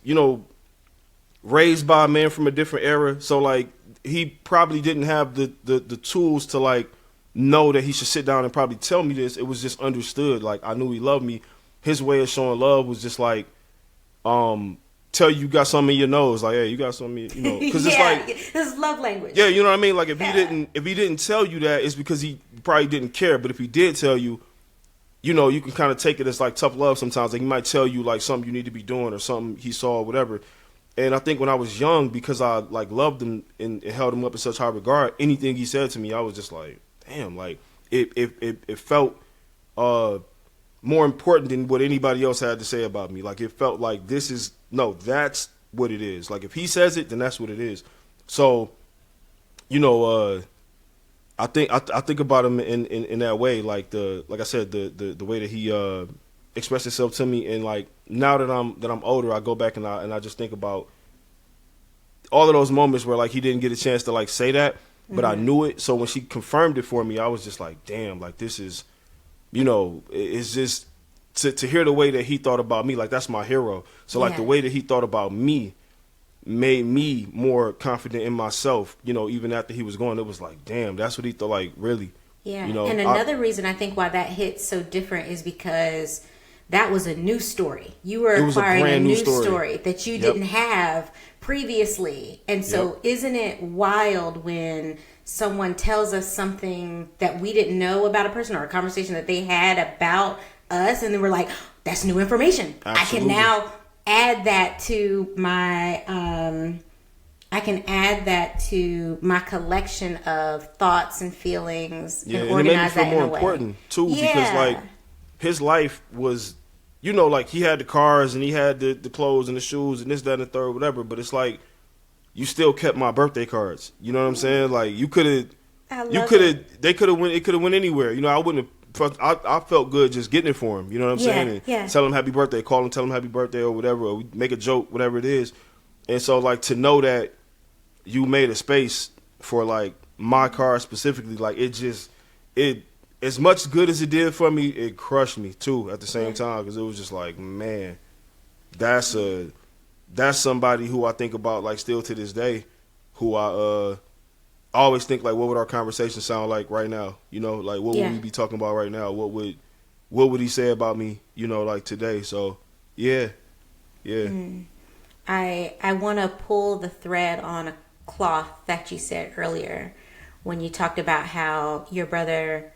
raised by a man from a different era. So like he probably didn't have the tools to like know that he should sit down and probably tell me this. It was just understood. Like I knew he loved me. His way of showing love was just like tell you got something in your nose, like, hey, you got something, because it's like this is love language. Yeah, you know what I mean. Like if he didn't tell you that, it's because he probably didn't care. But if he did tell you, you can kind of take it as like tough love sometimes. Like he might tell you like something you need to be doing or something he saw or whatever. And I think when I was young, because I like loved him and held him up in such high regard, anything he said to me, I was just like, damn, like it felt more important than what anybody else had to say about me. Like it felt like that's what it is. Like if he says it, then that's what it is. So, I think about him in that way. Like like I said, the way that he expressed himself to me, and like now that I'm older, I go back and I just think about all of those moments where like he didn't get a chance to like say that, but I knew it. So when she confirmed it for me, I was just like, damn, like this is you know, it's just to hear the way that he thought about me, like that's my hero. So like the way that he thought about me made me more confident in myself, you know, even after he was gone. It was like, damn, that's what he thought, like, really. Yeah. You know, and another reason I think why that hits so different is because that was a new story. You were acquiring a new story that you didn't have previously. And so isn't it wild when someone tells us something that we didn't know about a person, or a conversation that they had about us, and then we're like, that's new information. Absolutely. I can now add that to my collection of thoughts and feelings, and organize that in a way. And it made me feel more important too, because like his life was, you know, like he had the cars and he had the clothes and the shoes and this, that, and the third, whatever. But it's like you still kept my birthday cards. You know what I'm saying? Like they could have went. It could have went anywhere. You know, I wouldn't have. I felt good just getting it for him. You know what I'm saying? And tell him happy birthday, call him, tell him happy birthday or whatever, or make a joke, whatever it is. And so like to know that you made a space for like my car specifically, like it as much good as it did for me, it crushed me too at the same time, because it was just like, man, that's somebody who I think about like still to this day, who I always think like, what would our conversation sound like right now? You know, like what would we be talking about right now? What would he say about me? You know, like today. So yeah. I want to pull the thread on a cloth that you said earlier when you talked about how your brother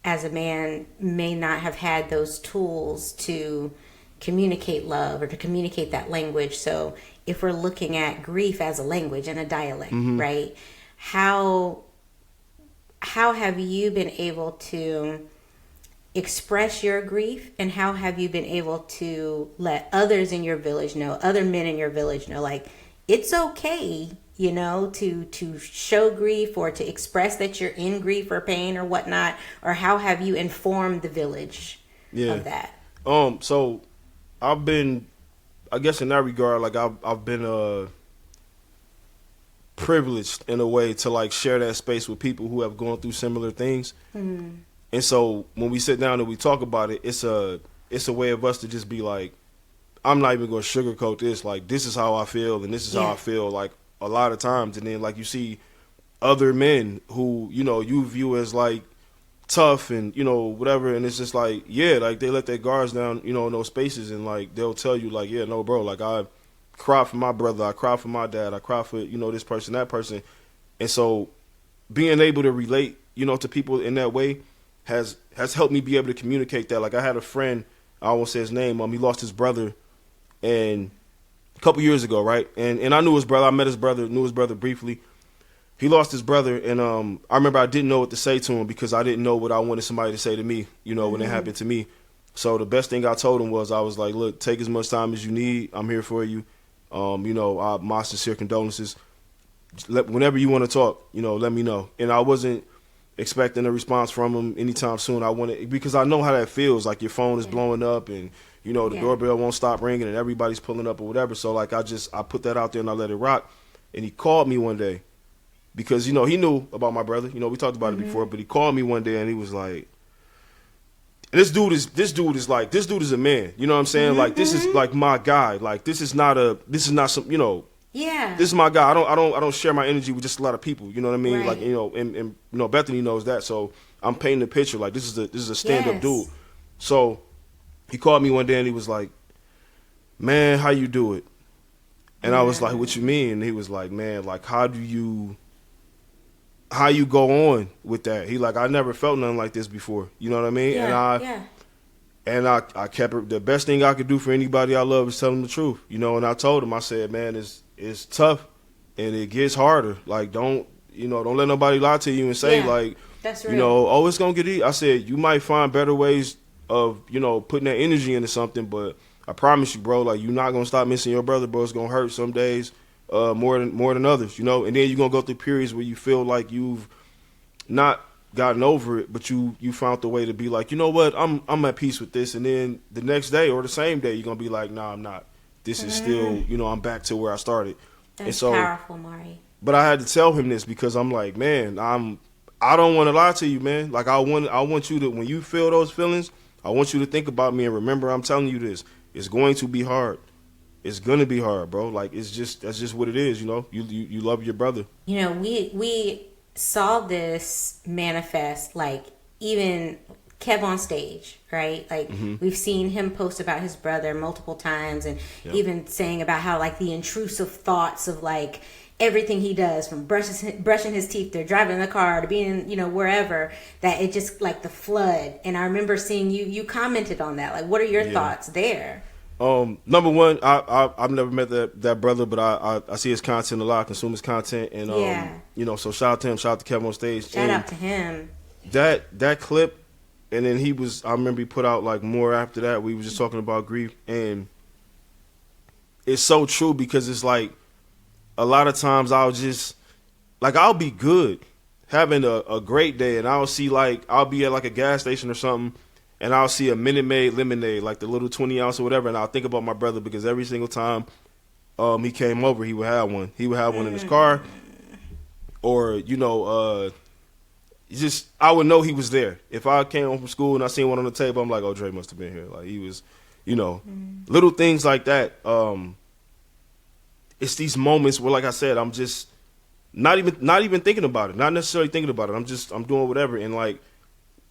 as a man may not have had those tools to communicate love or to communicate that language. So if we're looking at grief as a language and a dialect, right? How have you been able to express your grief, and how have you been able to let others in your village know, other men in your village know, like it's okay, you know, to show grief or to express that you're in grief or pain or whatnot? Or how have you informed the village of that? So I've been, I guess in that regard, like I've been privileged in a way to like share that space with people who have gone through similar things. And so when we sit down and we talk about it, it's a way of us to just be like, I'm not even going to sugarcoat this. Like, this is how I feel, and this is how I feel, like, a lot of times. And then, like, you see other men who, you know, you view as, like, tough and, you know, whatever. And it's just like, like, they let their guards down, you know, in those spaces. And, like, they'll tell you, like, no, bro, like, I cry for my brother. I cry for my dad. I cry for, you know, this person, that person. And so being able to relate, you know, to people in that way has helped me be able to communicate that. Like, I had a friend, I won't say his name, he lost his brother and a couple years ago, right? And I knew his brother. I met his brother, knew his brother briefly. He lost his brother, and I remember I didn't know what to say to him because I didn't know what I wanted somebody to say to me, you know, when it happened to me. So the best thing I told him was, I was like, look, take as much time as you need. I'm here for you. You know, my sincere condolences. Whenever you want to talk, you know, let me know. And I wasn't expecting a response from him anytime soon. I wanted, because I know how that feels. Like your phone is blowing up, and you know the doorbell won't stop ringing, and everybody's pulling up or whatever. So like I put that out there and I let it rock. And he called me one day because, you know, he knew about my brother. You know, we talked about it before, but he called me one day and he was like, this dude is a man. You know what I'm saying? Like, this is like my guy. Like, this is not some, you know. Yeah. This is my guy. I don't share my energy with just a lot of people. You know what I mean? Right. Like, you know, and you know, Bethany knows that. So I'm painting the picture. Like, this is a stand-up dude. So he called me one day and he was like, man, how you do it? And I was like, what you mean? And he was like, man, like, how you go on with that? He like, I never felt nothing like this before. You know what I mean? Yeah, And I kept it. The best thing I could do for anybody I love is tell them the truth. You know, and I told him, I said, man, it's tough and it gets harder. Like, don't let nobody lie to you and say like, that's real. You know, oh, it's going to get easy. I said, you might find better ways of, you know, putting that energy into something, but I promise you, bro, like, you're not going to stop missing your brother, bro. It's going to hurt some days more than others, you know, and then you're going to go through periods where you feel like you've not gotten over it, but you found the way to be like, you know what, I'm at peace with this. And then the next day or the same day, you're going to be like, nah, I'm not. This is still, you know, I'm back to where I started. That's and so powerful, Mari. But I had to tell him this because I'm like, man, I don't want to lie to you, man. Like I want you to, when you feel those feelings, I want you to think about me and remember I'm telling you this. It's going to be hard. It's gonna be hard, bro. Like that's just what it is, you know. You love your brother. You know, we saw this manifest, like even Kev on stage, right? Like we've seen him post about his brother multiple times, and even saying about how like the intrusive thoughts of like everything he does, from brushing his teeth to driving the car to being, you know, wherever, that it just like the flood. And I remember seeing you commented on that. Like, what are your thoughts there? Number one, I've never met that brother, but I see his content a lot, consume his content, and you know, so shout out to him, shout out to Kevin on stage. Shout out to him. That clip, and then I remember he put out like more after that. We was just talking about grief, and it's so true because it's like a lot of times I'll be good, having a great day, and I'll be at like a gas station or something, and I'll see a Minute Maid lemonade, like the little 20 ounce or whatever, and I'll think about my brother because every single time he came over, he would have one. He would have one in his car, or you know, I would know he was there. If I came home from school and I seen one on the table, I'm like, oh, Dre must have been here. Like he was, you know, little things like that. It's these moments where, like I said, I'm just not even thinking about it, not necessarily thinking about it. I'm doing whatever, and like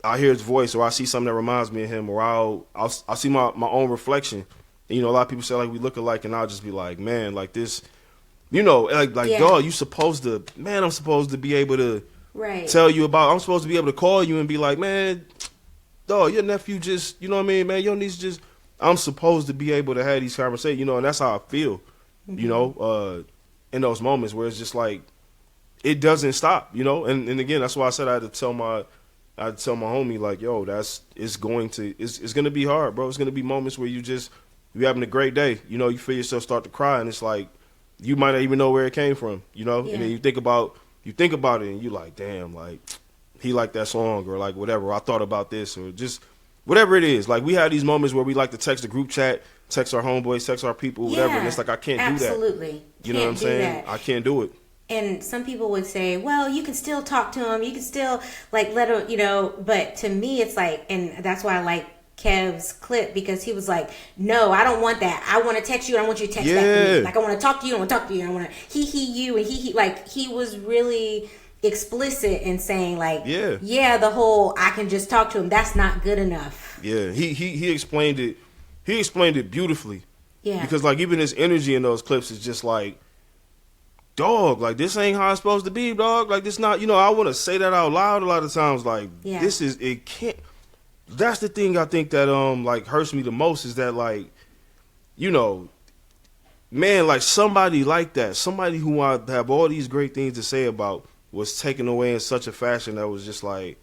I hear his voice, or I see something that reminds me of him, or I'll see my own reflection. And, you know, a lot of people say like we look alike, and I'll just be like, man, like this, you know, like dog, I'm supposed to be able to tell you about. I'm supposed to be able to call you and be like, man, dog, your nephew just, you know what I mean, man, your niece just. I'm supposed to be able to have these conversations, you know, and that's how I feel, you know, in those moments where it's just like it doesn't stop, you know, and again, that's why I said I had to tell my homie, like, yo, it's gonna be hard, bro. It's gonna be moments where you're having a great day, you know, you feel yourself start to cry, and it's like you might not even know where it came from, you know, and then you think about it, and you're like, damn, like he liked that song, or like whatever. Or I thought about this, or just whatever it is. Like we have these moments where we like to text the group chat, text our homeboys, text our people, whatever, and it's like I can't do that. Absolutely, you know what I'm saying? I can't do it. And some people would say, well, you can still talk to him. You can still, like, let him, you know. But to me, it's like, and that's why I like Kev's clip, because he was like, no, I don't want that. I want to text you. I don't want you to text back to me. Like, I want to talk to you. I want to talk to you. I want to he, you, and he. Like, he was really explicit in saying, like, the whole, I can just talk to him. That's not good enough. Yeah, he explained it. He explained it beautifully. Yeah. Because, like, even his energy in those clips is just like, dog, like, this ain't how it's supposed to be, dog. Like, this not, you know, I want to say that out loud a lot of times. Like, it can't. That's the thing I think that, like, hurts me the most is that, like, you know, man, like, somebody like that, somebody who I have all these great things to say about was taken away in such a fashion that was just like,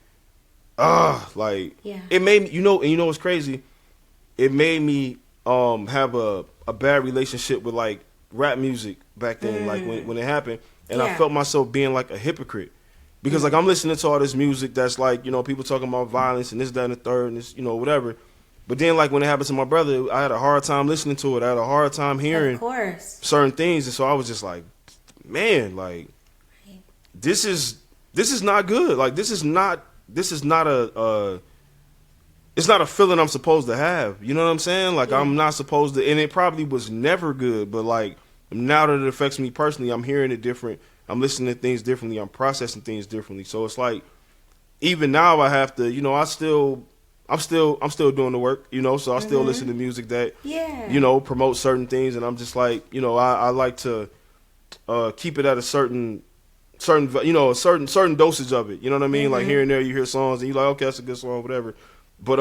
like, it made me, you know what's crazy? It made me, have a bad relationship with, like, rap music back then, like when it happened, and I felt myself being like a hypocrite because like I'm listening to all this music that's like, you know, people talking about violence and this, that, and the third, and this, you know, whatever. But then like when it happened to my brother, I had a hard time listening to it. I had a hard time hearing certain things, and so I was just like, man, like this is not good. Like this is not a it's not a feeling I'm supposed to have. You know what I'm saying? Like I'm not supposed to, and it probably was never good, but like now that it affects me personally, I'm hearing it different. I'm listening to things differently. I'm processing things differently. So it's like, even now I have to, you know, I'm still doing the work, you know, so I still listen to music that, you know, promote certain things. And I'm just like, you know, I like to keep it at a certain, you know, a certain dosage of it. You know what I mean? Like here and there you hear songs and you're like, okay, that's a good song, whatever. But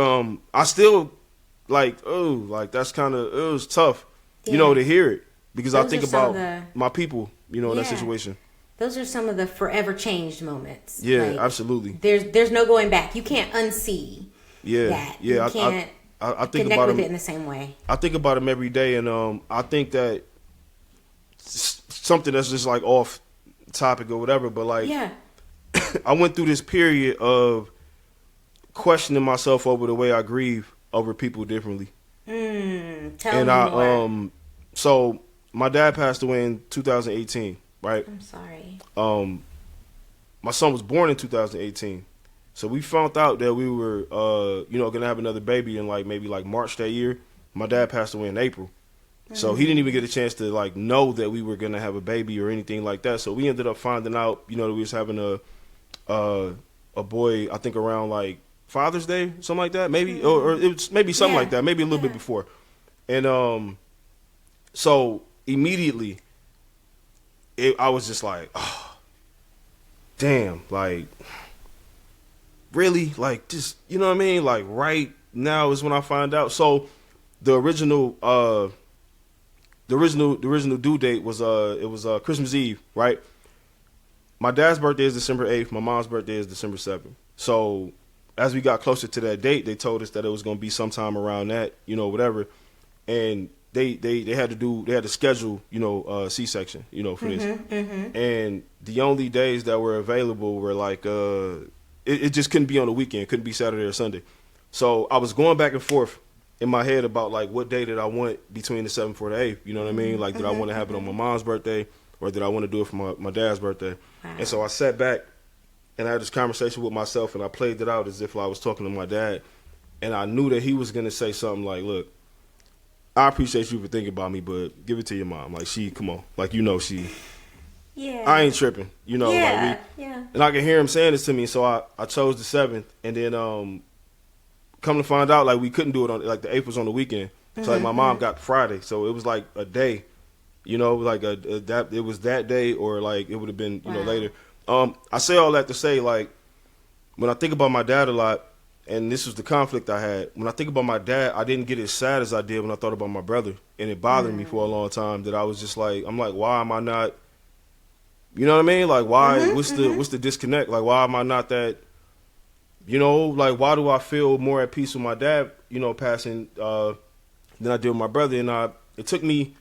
I still like, that's kind of, it was tough, you know, to hear it. Because I think about my people, you know, in that situation. Those are some of the forever changed moments. Yeah, like, absolutely. There's no going back. You can't unsee that. Yeah, you can't I think connect about with them it in the same way. I think about them every day, and I think that something that's just like off topic or whatever, but like I went through this period of questioning myself over the way I grieve over people differently. Tell me more. So my dad passed away in 2018, right? I'm sorry. my son was born in 2018. So we found out that we were, going to have another baby in maybe March that year. My dad passed away in April. So he didn't even get a chance to know that we were going to have a baby or anything like that. So we ended up finding out, that we was having a boy, I think around Father's Day, something like that, maybe, or it was maybe something like that, maybe a little bit before. And so immediately I was just like, oh, damn, really, just, you know what I mean? Right now is when I find out. So the original due date was it was Christmas Eve, right? My dad's birthday is December 8th. My mom's birthday is December 7th. So as we got closer to that date, they told us that it was going to be sometime around that, whatever. And they had to schedule, C-section, for this. And the only days that were available were it just couldn't be on the weekend. It couldn't be Saturday or Sunday. So I was going back and forth in my head about what day did I want between the 7th or the 8th. You know what I mean? Did I want to have it on my mom's birthday or did I want to do it for my dad's birthday? Wow. And so I sat back and I had this conversation with myself and I played it out as if I was talking to my dad. And I knew that he was going to say something look, I appreciate you for thinking about me, but give it to your mom. Come on. She... Yeah. I ain't tripping, Yeah. And I can hear him saying this to me, so I chose the 7th, and then come to find out, we couldn't do it on, the 8th was on the weekend, so my mom got Friday, so it was a day, that it was that day, or it would have been, later. I say all that to say, when I think about my dad a lot, and this was the conflict I had, when I think about my dad, I didn't get as sad as I did when I thought about my brother, and it bothered me for a long time that I was just I'm why am I not... You know what I mean? Why? What's the disconnect? Why am I not that? Why do I feel more at peace with my dad? Passing than I did with my brother. And it took me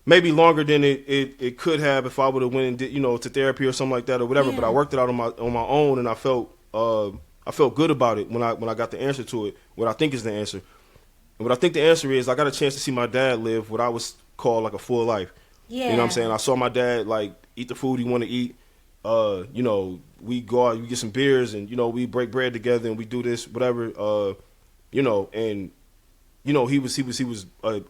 maybe longer than it could have if I would have went and did to therapy or something like that or whatever. Yeah. But I worked it out on my own, and I felt good about it when I got the answer to it. What I think is the answer, and what I think the answer is, I got a chance to see my dad live what I would call a full life. Yeah. You know what I'm saying? I saw my dad eat the food he want to eat. We go out, we get some beers, and we break bread together, and we do this, whatever. And he was a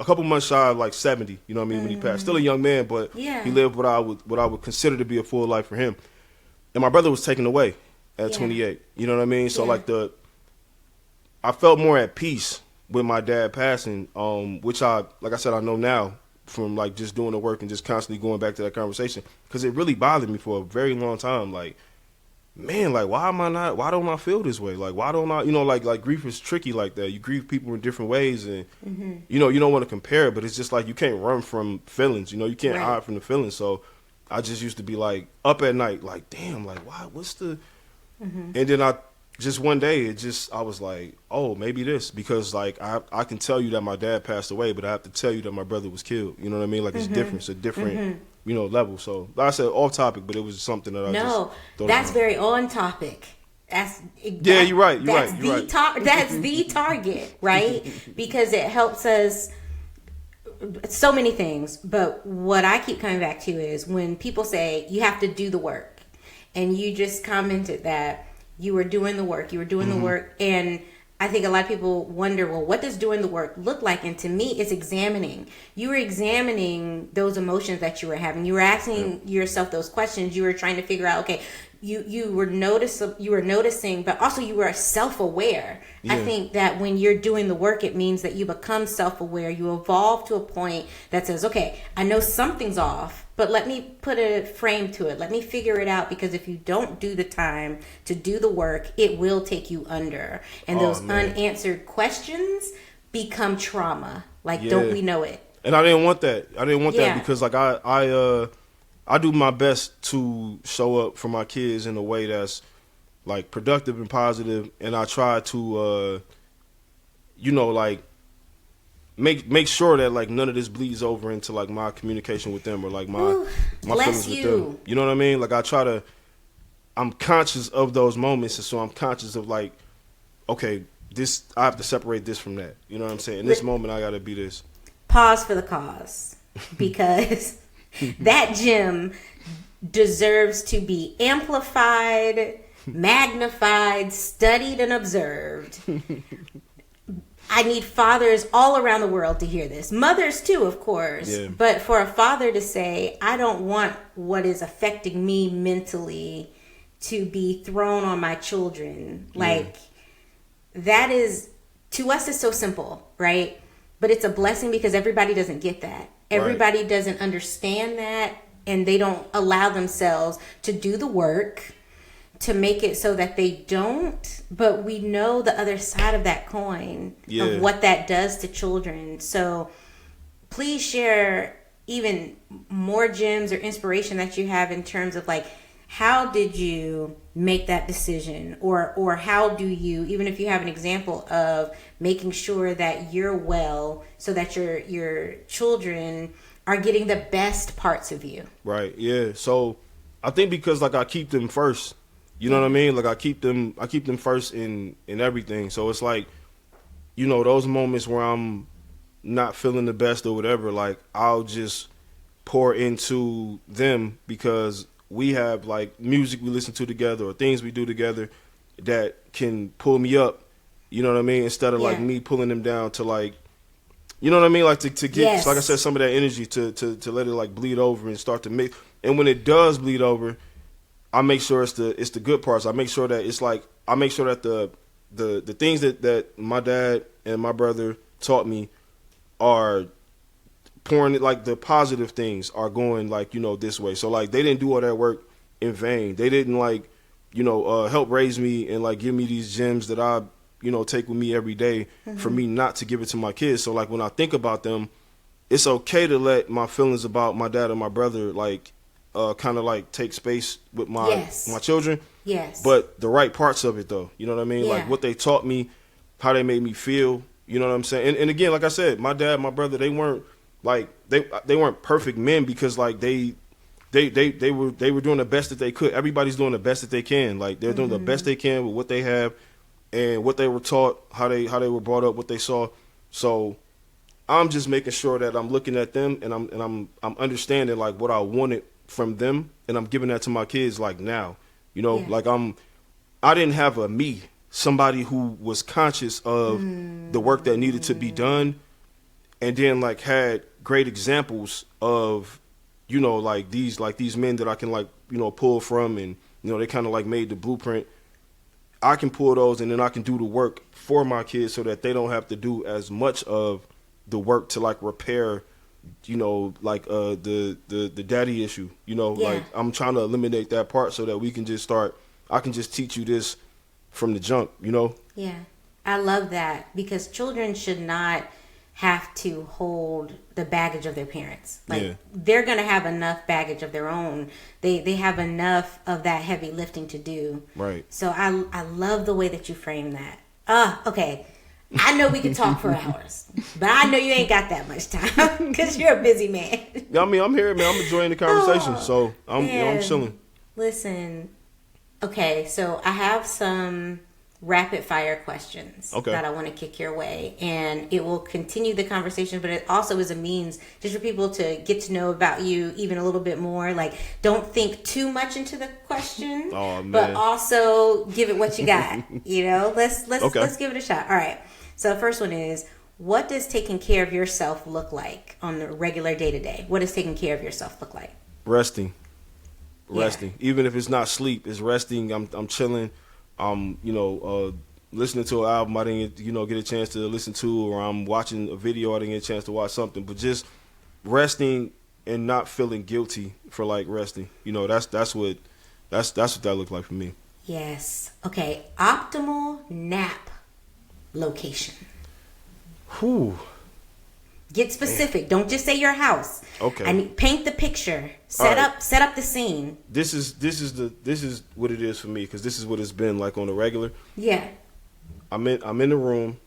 couple months shy of 70. You know what I mean? When he passed, still a young man, but he lived what I would consider to be a full life for him. And my brother was taken away at 28. You know what I mean? So I felt more at peace with my dad passing, which like I said, I know now from just doing the work and just constantly going back to that conversation, because it really bothered me for a very long time. Man, why don't I feel this way? Why don't I, grief is tricky like that. You grieve people in different ways, and you don't want to compare it, but it's just you can't run from feelings. You can't hide from the feelings. So I just used to be up at night, damn, why, what's the, and then just one day, I was oh, maybe this, because I can tell you that my dad passed away, but I have to tell you that my brother was killed. You know what I mean? It's different. It's a different, level. So like I said, off topic, but it was something that I just thought that's about. Very on topic. You're right. That's the target, right? Because it helps us so many things. But what I keep coming back to is when people say you have to do the work, and you just commented that you were doing the work. The work. And I think a lot of people wonder, well, what does doing the work look like? And to me, it's examining. You were examining those emotions that you were having. You were asking yourself those questions. You were trying to figure out, okay, you were noticing, but also you were self-aware. Yeah. I think that when you're doing the work, it means that you become self-aware. You evolve to a point that says, okay, I know something's off, but let me put a frame to it. Let me figure it out, because if you don't do the time to do the work, it will take you under. And those unanswered questions become trauma. Don't we know it? And I didn't want that. That because I do my best to show up for my kids in a way that's productive and positive, and I try to make sure that none of this bleeds over into my communication with them or my feelings with them. You know what I mean? I'm conscious of those moments, and so I'm conscious of okay, this, I have to separate this from that. You know what I'm saying? In this moment, I got to be this. Pause for the cause, because that gym deserves to be amplified, magnified, studied, and observed. I need fathers all around the world to hear this. Mothers too, of course. Yeah. But for a father to say, I don't want what is affecting me mentally to be thrown on my children. Like, that is, to us, is so simple, right? But it's a blessing because everybody doesn't get that. Everybody doesn't understand that, and they don't allow themselves to do the work to make it so that they don't. But we know the other side of that coin of what that does to children. So please share even more gems or inspiration that you have in terms of, like, how did you make that decision, or how do you, even if you have an example of making sure that you're well so that your children are getting the best parts of you. Right. Yeah. So I think because, like, I keep them first. You know what I mean? Like, I keep them first in everything. So it's like, you know, those moments where I'm not feeling the best or whatever, like, I'll just pour into them because we have, like, music we listen to together or things we do together that can pull me up. You know what I mean? Instead of like me pulling them down to, like, you know what I mean? Like, to get, like I said, some of that energy to let it, like, bleed over and start to mix. And when it does bleed over, I make sure it's the good parts. I make sure that it's like, I make sure that the things that my dad and my brother taught me are pouring it, like, the positive things are going, like, you know, this way. So, like, they didn't do all that work in vain. They didn't, like, you know, help raise me and, like, give me these gems that I, you know, take with me every day for me not to give it to my kids. So, like, when I think about them, it's okay to let my feelings about my dad and my brother, like, kind of, like, take space with my children. Yes. But the right parts of it, though, you know what I mean? Like, what they taught me, how they made me feel, you know what I'm saying? And again, like I said, my dad, my brother, they weren't, like, they weren't perfect men because, like, they were doing the best that they could. Everybody's doing the best that they can. Like, they're doing the best they can with what they have and what they were taught, how they were brought up, what they saw. So I'm just making sure that I'm looking at them and I'm understanding, like, what I wanted from them, and I'm giving that to my kids, like, now. You know, like, I didn't have a me, somebody who was conscious of the work that needed to be done, and then, like, had great examples of, you know, like these men that I can, like, you know, pull from, and, you know, they kind of, like, made the blueprint. I can pull those, and then I can do the work for my kids so that they don't have to do as much of the work to, like, repair, you know, like, the daddy issue, you know, like, I'm trying to eliminate that part so that we can just I can just teach you this from the jump, you know? Yeah. I love that, because children should not have to hold the baggage of their parents. Like, they're going to have enough baggage of their own. They have enough of that heavy lifting to do. Right. So I love the way that you frame that. Okay. I know we can talk for hours, but I know you ain't got that much time because you're a busy man. I mean, I'm here, man. I'm enjoying the conversation, so I'm chilling. Listen, okay, so I have some rapid fire questions that I want to kick your way, and it will continue the conversation, but it also is a means just for people to get to know about you even a little bit more. Like, don't think too much into the question, but also give it what you got. You know, let's give it a shot. All right. So the first one is, what does taking care of yourself look like on a regular day-to-day? What does taking care of yourself look like? Resting. Even if it's not sleep, it's resting. I'm chilling. You know, listening to an album I didn't, you know, get a chance to listen to, or I'm watching a video I didn't get a chance to watch something. But just resting and not feeling guilty for, like, resting. You know, that's what that looks like for me. Yes. Okay. Optimal nap location. Whew. Get specific. Don't just say your house. Okay. Paint the picture. Set up the scene. This is what it is for me, because this is what it's been like on the regular. Yeah. I'm in the room.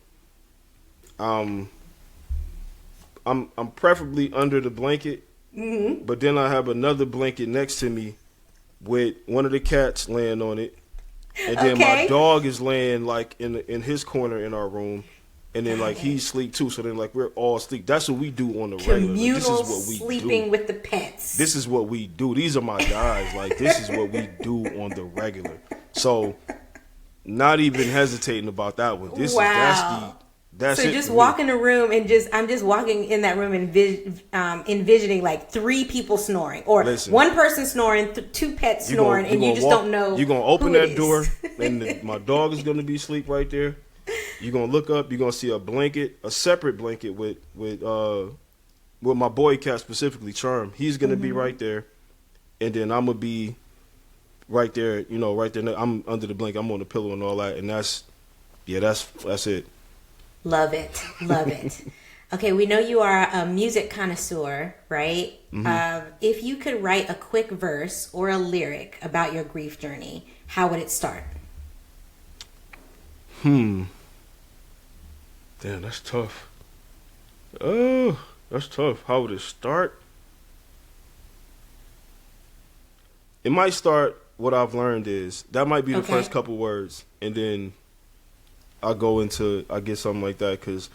I'm preferably under the blanket, but then I have another blanket next to me with one of the cats laying on it, and then my dog is laying, like, in his corner in our room. and then like he's asleep too. So then like we're all asleep. That's what we do on the regular. Communal This is what we sleeping do. with the pets. This is what we do. These are my guys. Like this is what we do on the regular. So not even hesitating about that one. This wow. That's so it. Just walk in the room and I'm just walking in that room and envisioning like 3 people snoring or one person snoring, 2 pets snoring, and you just don't know. You're gonna open that door, and my dog is gonna be asleep right there. You're gonna look up. You're gonna see a blanket, a separate blanket with my boy cat specifically, Charm. He's gonna be right there, and then I'm gonna be right there. You know, right there. I'm under the blanket. I'm on the pillow and all that, and that's it. Love it. Love it. Okay, we know you are a music connoisseur, right? Mm-hmm. If you could write a quick verse or a lyric about your grief journey, how would it start? Damn, that's tough. Oh, that's tough. How would it start? It might start, what I've learned is, that might be the first couple words, and then I get something like that, because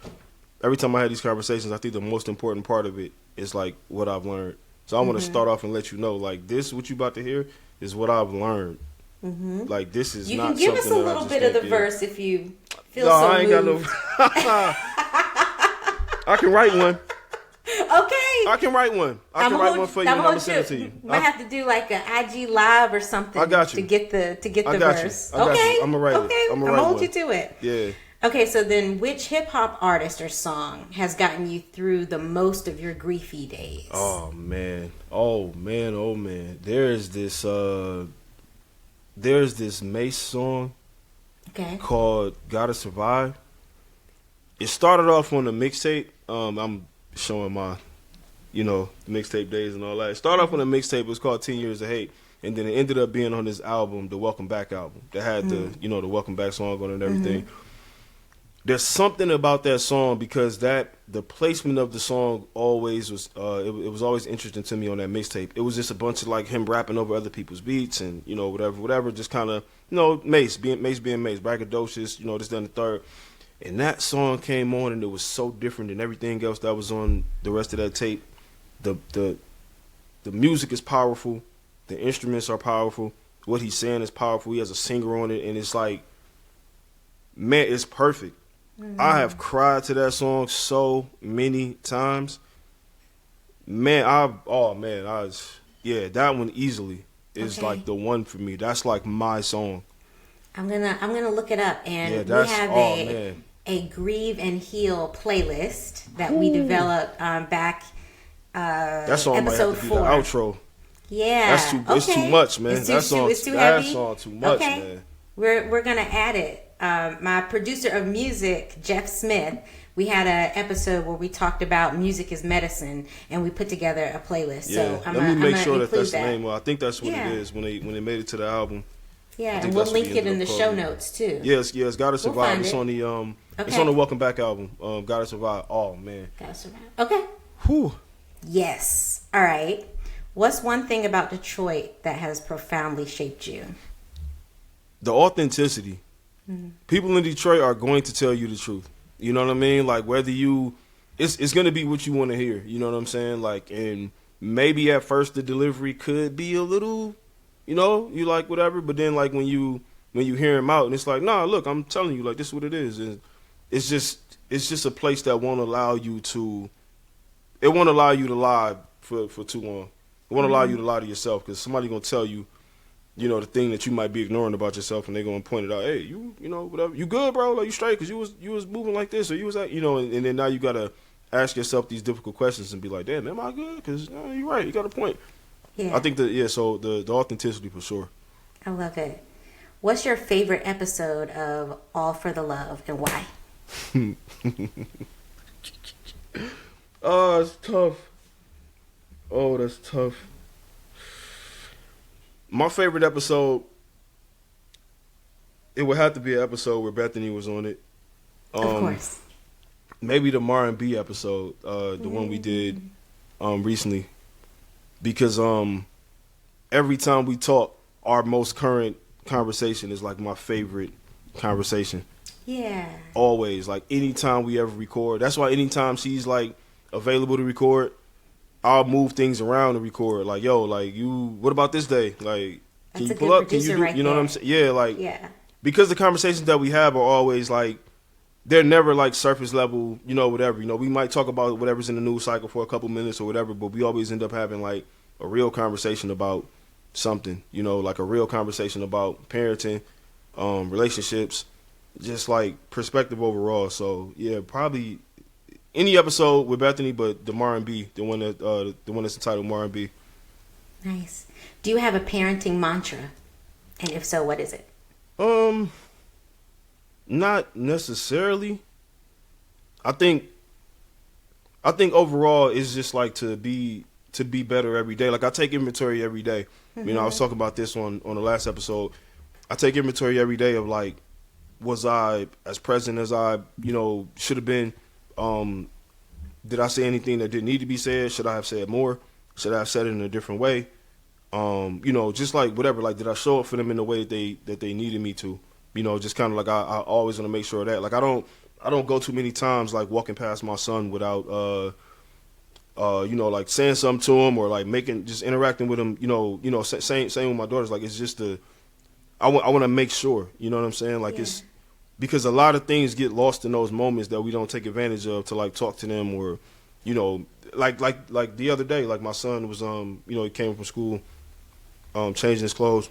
every time I have these conversations, I think the most important part of it is like what I've learned. So I want to start off and let you know, like, this, what you about to hear, is what I've learned. Mm-hmm. Like, this is not something that I just You can give us a little bit of the verse if you feel no, so I ain't moved. got no. I can write one. Okay. I can write one. I can write one for you, and I'm gonna send it to you. Might have to do like an IG live or something. I got you. To get the verse. I got okay. you. I'm gonna write it. Okay. I'm gonna hold you to it. Yeah. Okay, so then which hip hop artist or song has gotten you through the most of your griefy days? Oh man. There's this Mace song called Gotta Survive. It started off on a mixtape. I'm showing my, mixtape days and all that. It started off on a mixtape. It was called 10 Years of Hate. And then it ended up being on this album, the Welcome Back album, that had the Welcome Back song on it and everything. There's something about that song because the placement of the song always was, it was always interesting to me on that mixtape. It was just a bunch of like him rapping over other people's beats and, whatever, just kind of, Mace being Mace, braggadocious, this, that, and the third. And that song came on, and it was so different than everything else that was on the rest of that tape. The music is powerful. The instruments are powerful. What he's saying is powerful. He has a singer on it, and it's like, man, it's perfect. I have cried to that song so many times. Man, that one easily is like the one for me. That's like my song. I'm gonna look it up, and we have a Grieve and Heal playlist that we developed back that song episode might have to 4. Be the outro. Yeah, it's too much, man. It's too heavy. That song too much, man. We're gonna add it. My producer of music, Jeff Smith, we had an episode where we talked about music is medicine, and we put together a playlist. Yeah. So let me make sure that's the name. Well, I think that's what it is when they made it to the album. Yeah, and we'll link it in the show notes too. Yes, Gotta Survive. It's on the it's on the Welcome Back album. Gotta Survive. Oh man. Gotta Survive. Okay. Whew. Yes. All right. What's one thing about Detroit that has profoundly shaped you? The authenticity. People in Detroit are going to tell you the truth. You know what I mean? Like whether it's going to be what you want to hear. You know what I'm saying? Like, and maybe at first the delivery could be a little, you like whatever. But then like when you hear him out and it's like, nah, look, I'm telling you, like this is what it is. And it's just a place that won't allow you to lie for too long. It won't allow you to lie to yourself because somebody's going to tell you, the thing that you might be ignoring about yourself, and they're gonna point it out. Hey, you whatever, you good, bro? Like you straight? Cause you was moving like this, or you was like, and then now you gotta ask yourself these difficult questions and be like, damn, am I good? Cause you're right, you got a point. Yeah. I think so the authenticity for sure. I love it. What's your favorite episode of All for the Love and why? Oh, it's tough. Oh, that's tough. My favorite episode, it would have to be an episode where Bethany was on it. Of course. Maybe the R&B episode, the one we did recently. Because every time we talk, our most current conversation is like my favorite conversation. Yeah. Always. Like anytime we ever record. That's why anytime she's like available to record, I'll move things around to record. Like, yo, like what about this day? Like, can you pull up? Can you do, you know what I'm saying? Yeah, like, because the conversations that we have are always like, they're never like surface level, whatever. We might talk about whatever's in the news cycle for a couple minutes or whatever, but we always end up having like a real conversation about something, like a real conversation about parenting, relationships, just like perspective overall. So yeah, probably any episode with Bethany, but the R&B, the one that's entitled R&B. Nice. Do you have a parenting mantra? And if so, what is it? Not necessarily. I think overall it's just like to be better every day. Like I take inventory every day. Mm-hmm. I was talking about this on the last episode. I take inventory every day of like, was I as present as I, should have been? Did I say anything that didn't need to be said? Should I have said more? Should I have said it in a different way? Just like whatever, like did I show up for them in the way that they needed me to? Just kind of like I always want to make sure of that. Like I don't go too many times like walking past my son without like saying something to him or like just interacting with him, same with my daughters. Like it's just I want to make sure, you know what I'm saying? Like it's because a lot of things get lost in those moments that we don't take advantage of to like talk to them or, like the other day, like my son was he came from school, changing his clothes.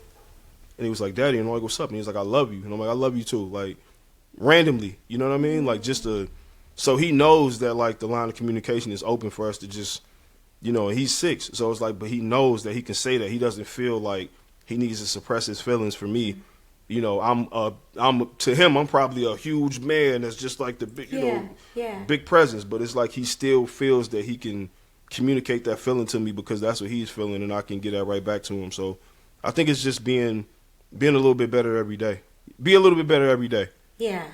And he was like, Daddy, and I'm like, what's up? And he was like, I love you. And I'm like, I love you too. Like, randomly, you know what I mean? Like, so he knows that, like, the line of communication is open for us to just, and he's 6. So it's like, but he knows that he can say that. He doesn't feel like he needs to suppress his feelings for me. To him, I'm probably a huge man that's just like the big, big presence. But it's like he still feels that he can communicate that feeling to me because that's what he's feeling and I can get that right back to him. So I think it's just being a little bit better every day. Be a little bit better every day. Yeah.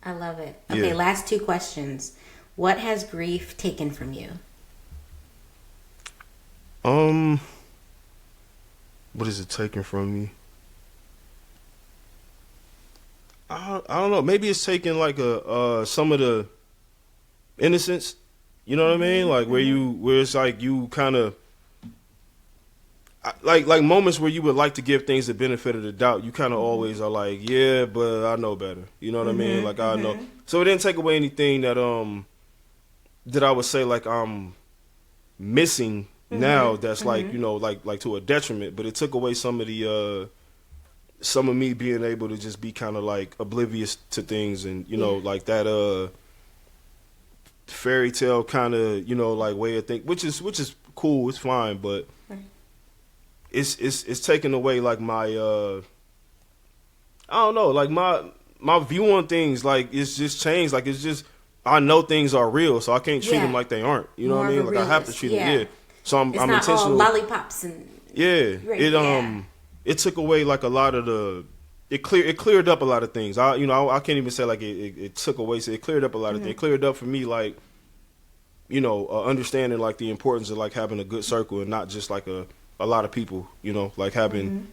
I love it. Okay, last 2 questions. What has grief taken from you? What is it taken from me? I don't know. Maybe it's taken like some of the innocence. You know what I mean? Like where it's like you kind of like moments where you would like to give things the benefit of the doubt. You kind of always are like, yeah, but I know better. You know what I mean? Like I know. So it didn't take away anything that I would say like I'm missing now. That's like like to a detriment. But it took away some of me being able to just be kind of like oblivious to things and like that fairy tale kind of like way of think, which is cool. It's fine, but. It's taken away like my I don't know, like my view on things. Like it's just changed. Like it's just I know things are real, so I can't treat them like they aren't. You know what I mean? Like I have to treat them. Yeah. So I'm not intentional. All lollipops and it took away like a lot of it cleared up a lot of things. I can't even say like it took away. So it cleared up a lot of things. It cleared up for me like understanding like the importance of like having a good circle and not just like a lot of people, like having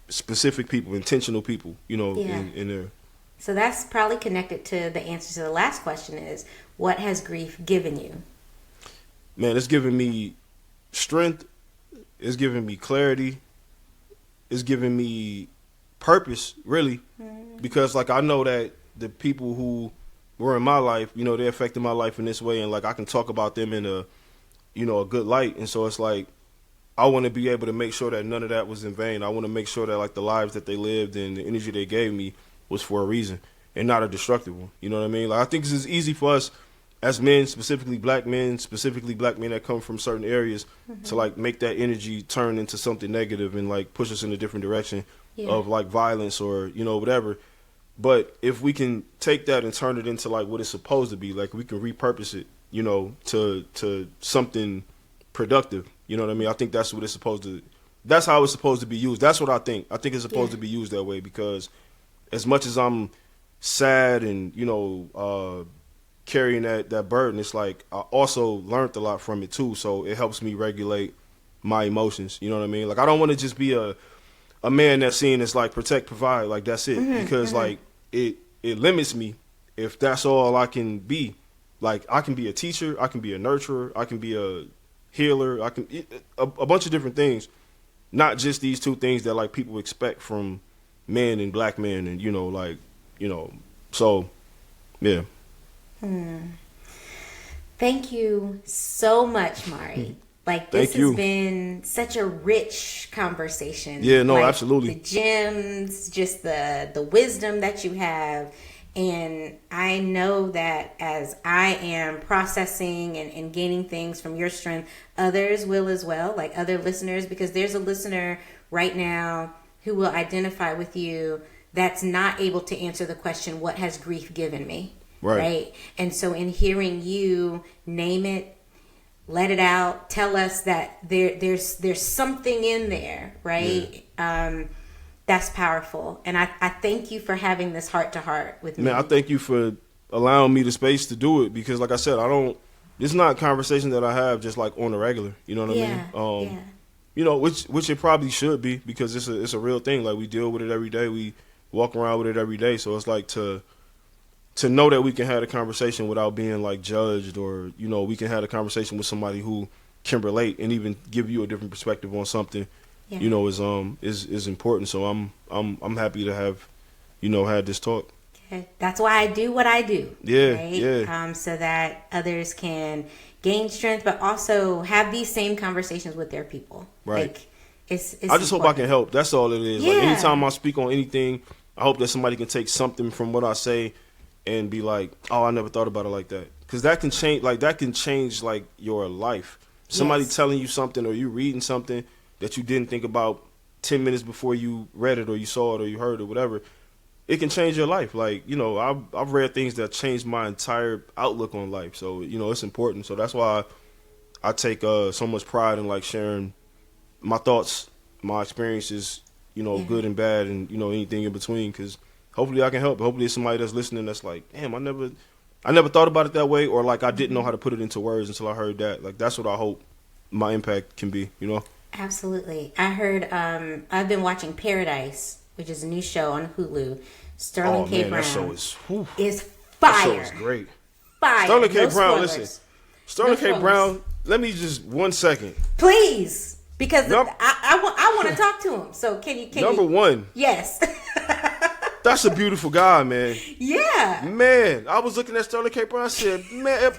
specific people, intentional people, in there. So that's probably connected to the answer to the last question is, what has grief given you? Man, it's given me strength. It's given me clarity. It's given me purpose, really. Because, like, I know that the people who were in my life, they affected my life in this way. And, like, I can talk about them in a good light. And so it's like, I want to be able to make sure that none of that was in vain. I want to make sure that like the lives that they lived and the energy they gave me was for a reason and not a destructive one. You know what I mean? Like I think this is easy for us as men, specifically black men that come from certain areas to like make that energy turn into something negative and like push us in a different direction of like violence or, whatever. But if we can take that and turn it into like what it's supposed to be, like we can repurpose it, to something productive. You know what I mean? I think that's what it's supposed to. That's how it's supposed to be used. That's what I think. I think it's supposed to be used that way because, as much as I'm sad and carrying that burden, it's like I also learned a lot from it too. So it helps me regulate my emotions. You know what I mean? Like I don't want to just be a man that's seen as like protect, provide. Like that's it because like it it limits me if that's all I can be. Like, I can be a teacher, I can be a nurturer, I can be a healer, I can a bunch of different things, not just these two things that like people expect from men and black men, and so yeah. Thank you so much, Mari. Like, this has been such a rich conversation. Yeah, no, like, absolutely. The gems, just the wisdom that you have. And I know that as I am processing and gaining things from your strength, others will as well, like other listeners, because there's a listener right now who will identify with you that's not able to answer the question, what has grief given me? Right? And so in hearing you name it, let it out, tell us that there's something in there, right? Yeah. That's powerful. And I thank you for having this heart-to-heart with me. Man, I thank you for allowing me the space to do it, because like I said, it's not a conversation that I have just like on the regular, you know what I mean? You know, which it probably should be, because it's a real thing. Like, we deal with it every day. We walk around with it every day. So it's like to know that we can have a conversation without being like judged, or, you know, we can have a conversation with somebody who can relate and even give you a different perspective on something. Yeah. You know, is important. So I'm happy to have, you know, had this talk. Okay. That's why I do what I do. Yeah, right? yeah. So that others can gain strength, but also have these same conversations with their people. Right. Like, it's I just hope I can help. That's all it is. Yeah. Like, anytime I speak on anything, I hope that somebody can take something from what I say and be like, oh, I never thought about it like that. Because that can change. Like, that can change like your life. Somebody telling you something, or you reading something that you didn't think about 10 minutes before you read it, or you saw it, or you heard it, whatever, it can change your life. Like, you know, I've read things that changed my entire outlook on life. So, you know, it's important. So that's why I take so much pride in like sharing my thoughts, my experiences, you know, good and bad, and, you know, anything in between, because hopefully I can help. Hopefully it's somebody that's listening that's like, damn, I never thought about it that way, or like I didn't know how to put it into words until I heard that. Like, that's what I hope my impact can be, you know? Absolutely. I heard, I've been watching Paradise, which is a new show on Hulu. Sterling K. Brown. That show is fire. That show is great. Fire. Sterling K. No Brown, spoilers. listen. Sterling K. Brown, let me just 1 second. Please. Because I want to talk to him. So can you? Number one. Yes. That's a beautiful guy, man. Yeah. Man, I was looking at Sterling K. Brown. I said, man,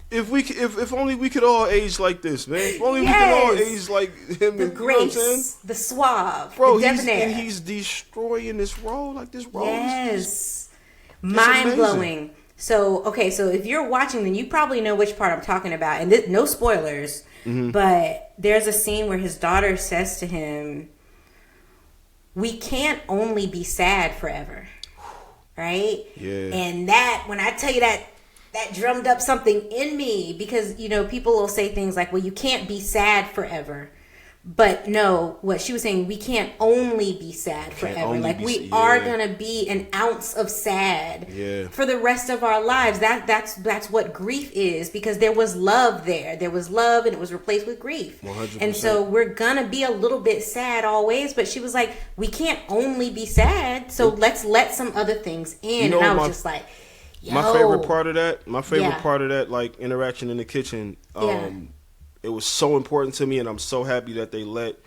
if only we could all age like this, man. If only we could all age like him. The and, grace, you know what I'm saying? the suave, bro, the debonair. he's destroying this role. Like, this role is mind blowing. So if you're watching, then you probably know which part I'm talking about, and no spoilers. Mm-hmm. But there's a scene where his daughter says to him, "We can't only be sad forever," right? Yeah. And that, when I tell you that drummed up something in me, because, you know, people will say things like, well, you can't be sad forever. But no, what she was saying, we can't only be sad forever. Like, we are going to be an ounce of sad for the rest of our lives. That's what grief is, because there was love there. There was love, and it was replaced with grief. 100%. And so we're going to be a little bit sad always. But she was like, we can't only be sad. So let's let some other things in. You know, and I was just like, yo. My favorite part of that, like, interaction in the kitchen, it was so important to me, and I'm so happy that they let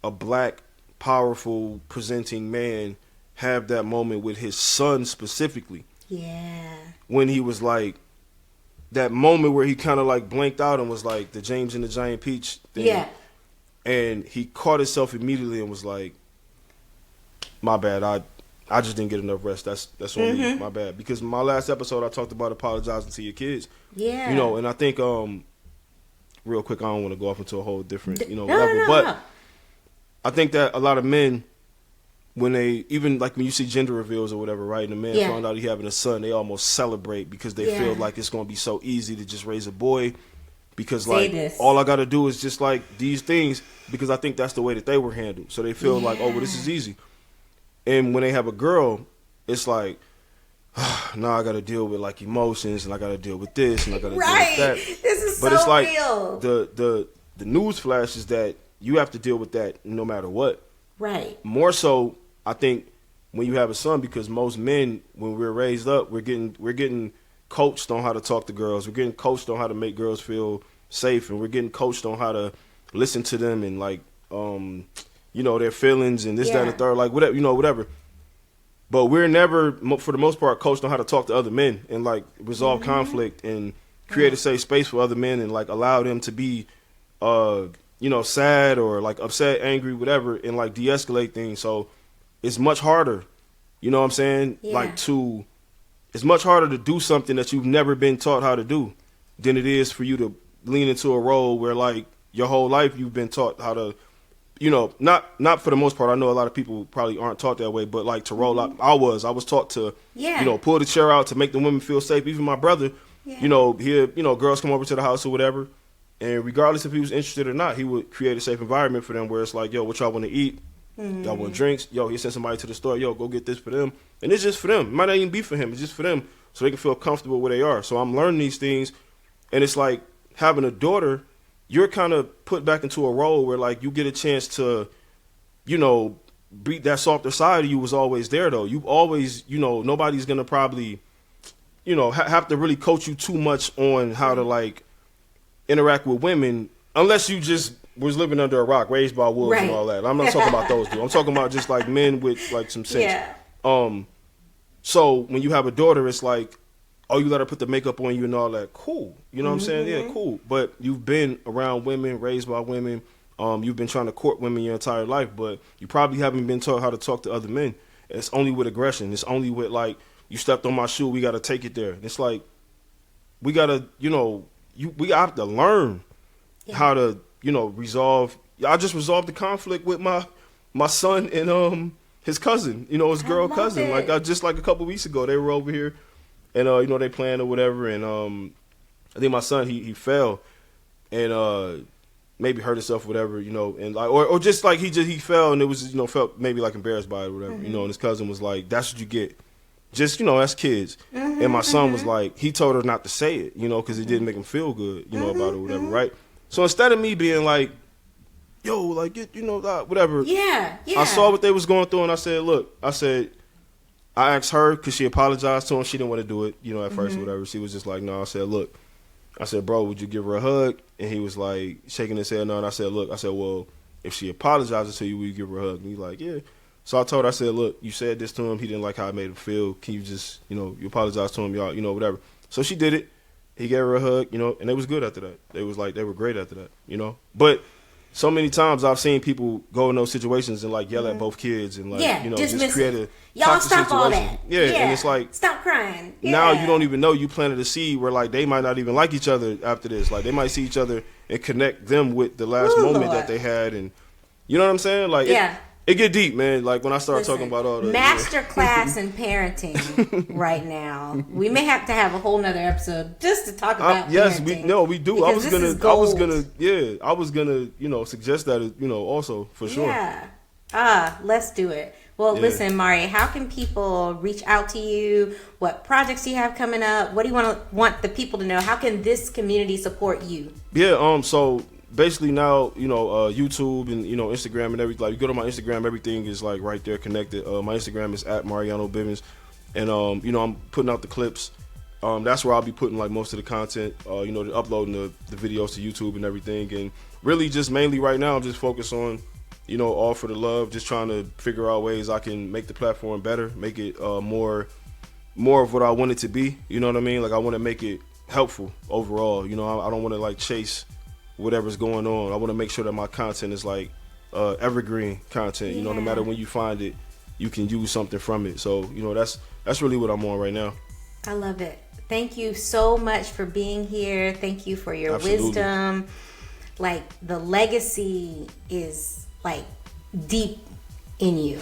a black, powerful, presenting man have that moment with his son specifically. Yeah. When he was like, that moment where he kind of like blanked out and was like, the James and the Giant Peach thing. Yeah. And he caught himself immediately and was like, my bad, I just didn't get enough rest. That's on me, my bad. Because my last episode, I talked about apologizing to your kids. Yeah. You know, and I think, real quick, I don't want to go off into a whole different, level. But I think that a lot of men, when they, even like when you see gender reveals or whatever, right, and the man found out he having a son, they almost celebrate because they feel like it's going to be so easy to just raise a boy, because all I got to do is just like these things, because I think that's the way that they were handled. So they feel like, oh, well, this is easy. And when they have a girl, it's like, now I got to deal with like emotions, and I got to deal with this, and I got to deal with that. This is but it's like real. The news flash is that you have to deal with that no matter what. Right. More so, I think when you have a son, because most men, when we're raised up, we're getting coached on how to talk to girls. We're getting coached on how to make girls feel safe, and we're getting coached on how to listen to them and like their feelings and this, that, and the third, like whatever. But we're never, for the most part, coached on how to talk to other men and like resolve conflict and create a safe space for other men and like allow them to be sad or like upset, angry, whatever, and like de-escalate things. So it's much harder, you know what I'm saying? Yeah. It's much harder to do something that you've never been taught how to do than it is for you to lean into a role where like your whole life you've been taught how to, not for the most part. I know a lot of people probably aren't taught that way, but like to roll out. I was taught to, pull the chair out to make the women feel safe. Even my brother, girls come over to the house or whatever. And regardless if he was interested or not, he would create a safe environment for them where it's like, yo, what y'all want to eat? Y'all want drinks? Yo, he sent somebody to the store. Yo, go get this for them. And it's just for them. It might not even be for him. It's just for them so they can feel comfortable where they are. So I'm learning these things. And it's like having a daughter, you're kind of put back into a role where like you get a chance to, beat that softer side of you was always there though. You always, nobody's going to probably, have to really coach you too much on how to like interact with women unless you just was living under a rock, raised by wolves and all that. I'm not talking about those dudes. I'm talking about just like men with like some sense. Yeah. So when you have a daughter, it's like, oh, you let her put the makeup on you and all that. Cool. You know what I'm saying? Yeah, cool. But you've been around women, raised by women. You've been trying to court women your entire life, but you probably haven't been taught how to talk to other men. It's only with aggression. It's only with like, you stepped on my shoe, we got to take it there. It's like, we got to, we have to learn how to, resolve. I just resolved the conflict with my son and his cousin, his girl cousin. Like just like a couple weeks ago, they were over here and they playing or whatever, and I think my son he fell and maybe hurt himself or whatever, and like or just like he fell and it was felt maybe like embarrassed by it or whatever, and his cousin was like, that's what you get. Just, as kids. And my son was like, he told her not to say it, because it didn't make him feel good, about it or whatever, right? So instead of me being like, yo, like, whatever. Yeah. I saw what they was going through and I said, look, I asked her because she apologized to him. She didn't want to do it, at first or whatever. She was just like, no. I said, look. I said, bro, would you give her a hug? And he was like, shaking his head no. And I said, look. I said, well, if she apologizes to you, will you give her a hug? And he's like, yeah. So I told her, I said, look, you said this to him. He didn't like how I made him feel. Can you just, you apologize to him, y'all, whatever. So she did it. He gave her a hug, and it was good after that. They were great after that, But so many times I've seen people go in those situations and like yell at both kids and like, just create a y'all stop situation. All that. Yeah, and it's like, stop crying. Yeah. Now you don't even know you planted a seed where like they might not even like each other after this. Like they might see each other and connect them with the last moment that they had, and you know what I'm saying? Like it get deep, man. Like when I start talking about all the master class in parenting right now. We may have to have a whole nother episode just to talk about parenting. We do. I was gonna suggest that, also for sure. Yeah. Let's do it. Well, listen, Mari, how can people reach out to you? What projects do you have coming up? What do you want the people to know? How can this community support you? Yeah, so basically now, YouTube and, Instagram and everything. Like, you go to my Instagram, everything is, like, right there connected. My Instagram is at Mariano Bivins. And, I'm putting out the clips. That's where I'll be putting, like, most of the content, uploading the videos to YouTube and everything. And really just mainly right now, I'm just focused on, all for the love, just trying to figure out ways I can make the platform better, make it more of what I want it to be. You know what I mean? Like, I want to make it helpful overall. I don't want to, like, chase whatever's going on. I want to make sure that my content is like evergreen content. No matter when you find it, you can use something from it. So that's really what I'm on right now. I love it. Thank you so much for being here. Thank you for your wisdom. Like, the legacy is like deep in you.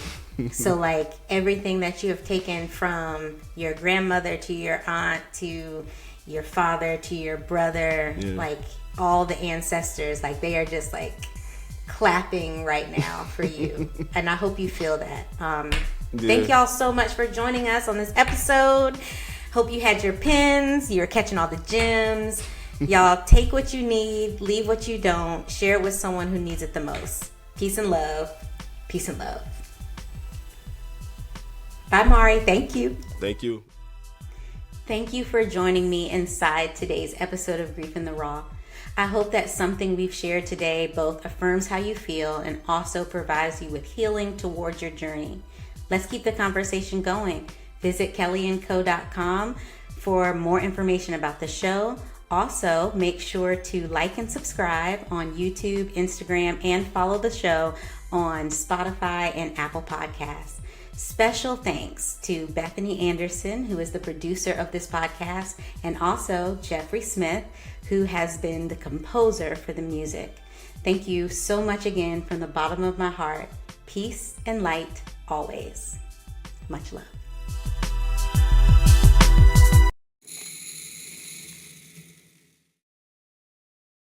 So like everything that you have taken from your grandmother to your aunt to your father to your brother, like all the ancestors, like they are just like clapping right now for you. And I hope you feel that. Thank y'all so much for joining us on this episode. Hope you had your pins, you're catching all the gems. Y'all take what you need, leave what you don't, share it with someone who needs it the most. Peace and love. Peace and love. Bye, Mari. Thank you. Thank you. Thank you for joining me inside today's episode of Grief in the Raw. I hope that something we've shared today both affirms how you feel and also provides you with healing towards your journey. Let's keep the conversation going. Visit kellyandco.com for more information about the show. Also, make sure to like and subscribe on YouTube, Instagram, and follow the show on Spotify and Apple Podcasts. Special thanks to Bethany Anderson, who is the producer of this podcast, and also Jeffrey Smith, who has been the composer for the music. Thank you so much again from the bottom of my heart. Peace and light always. Much love.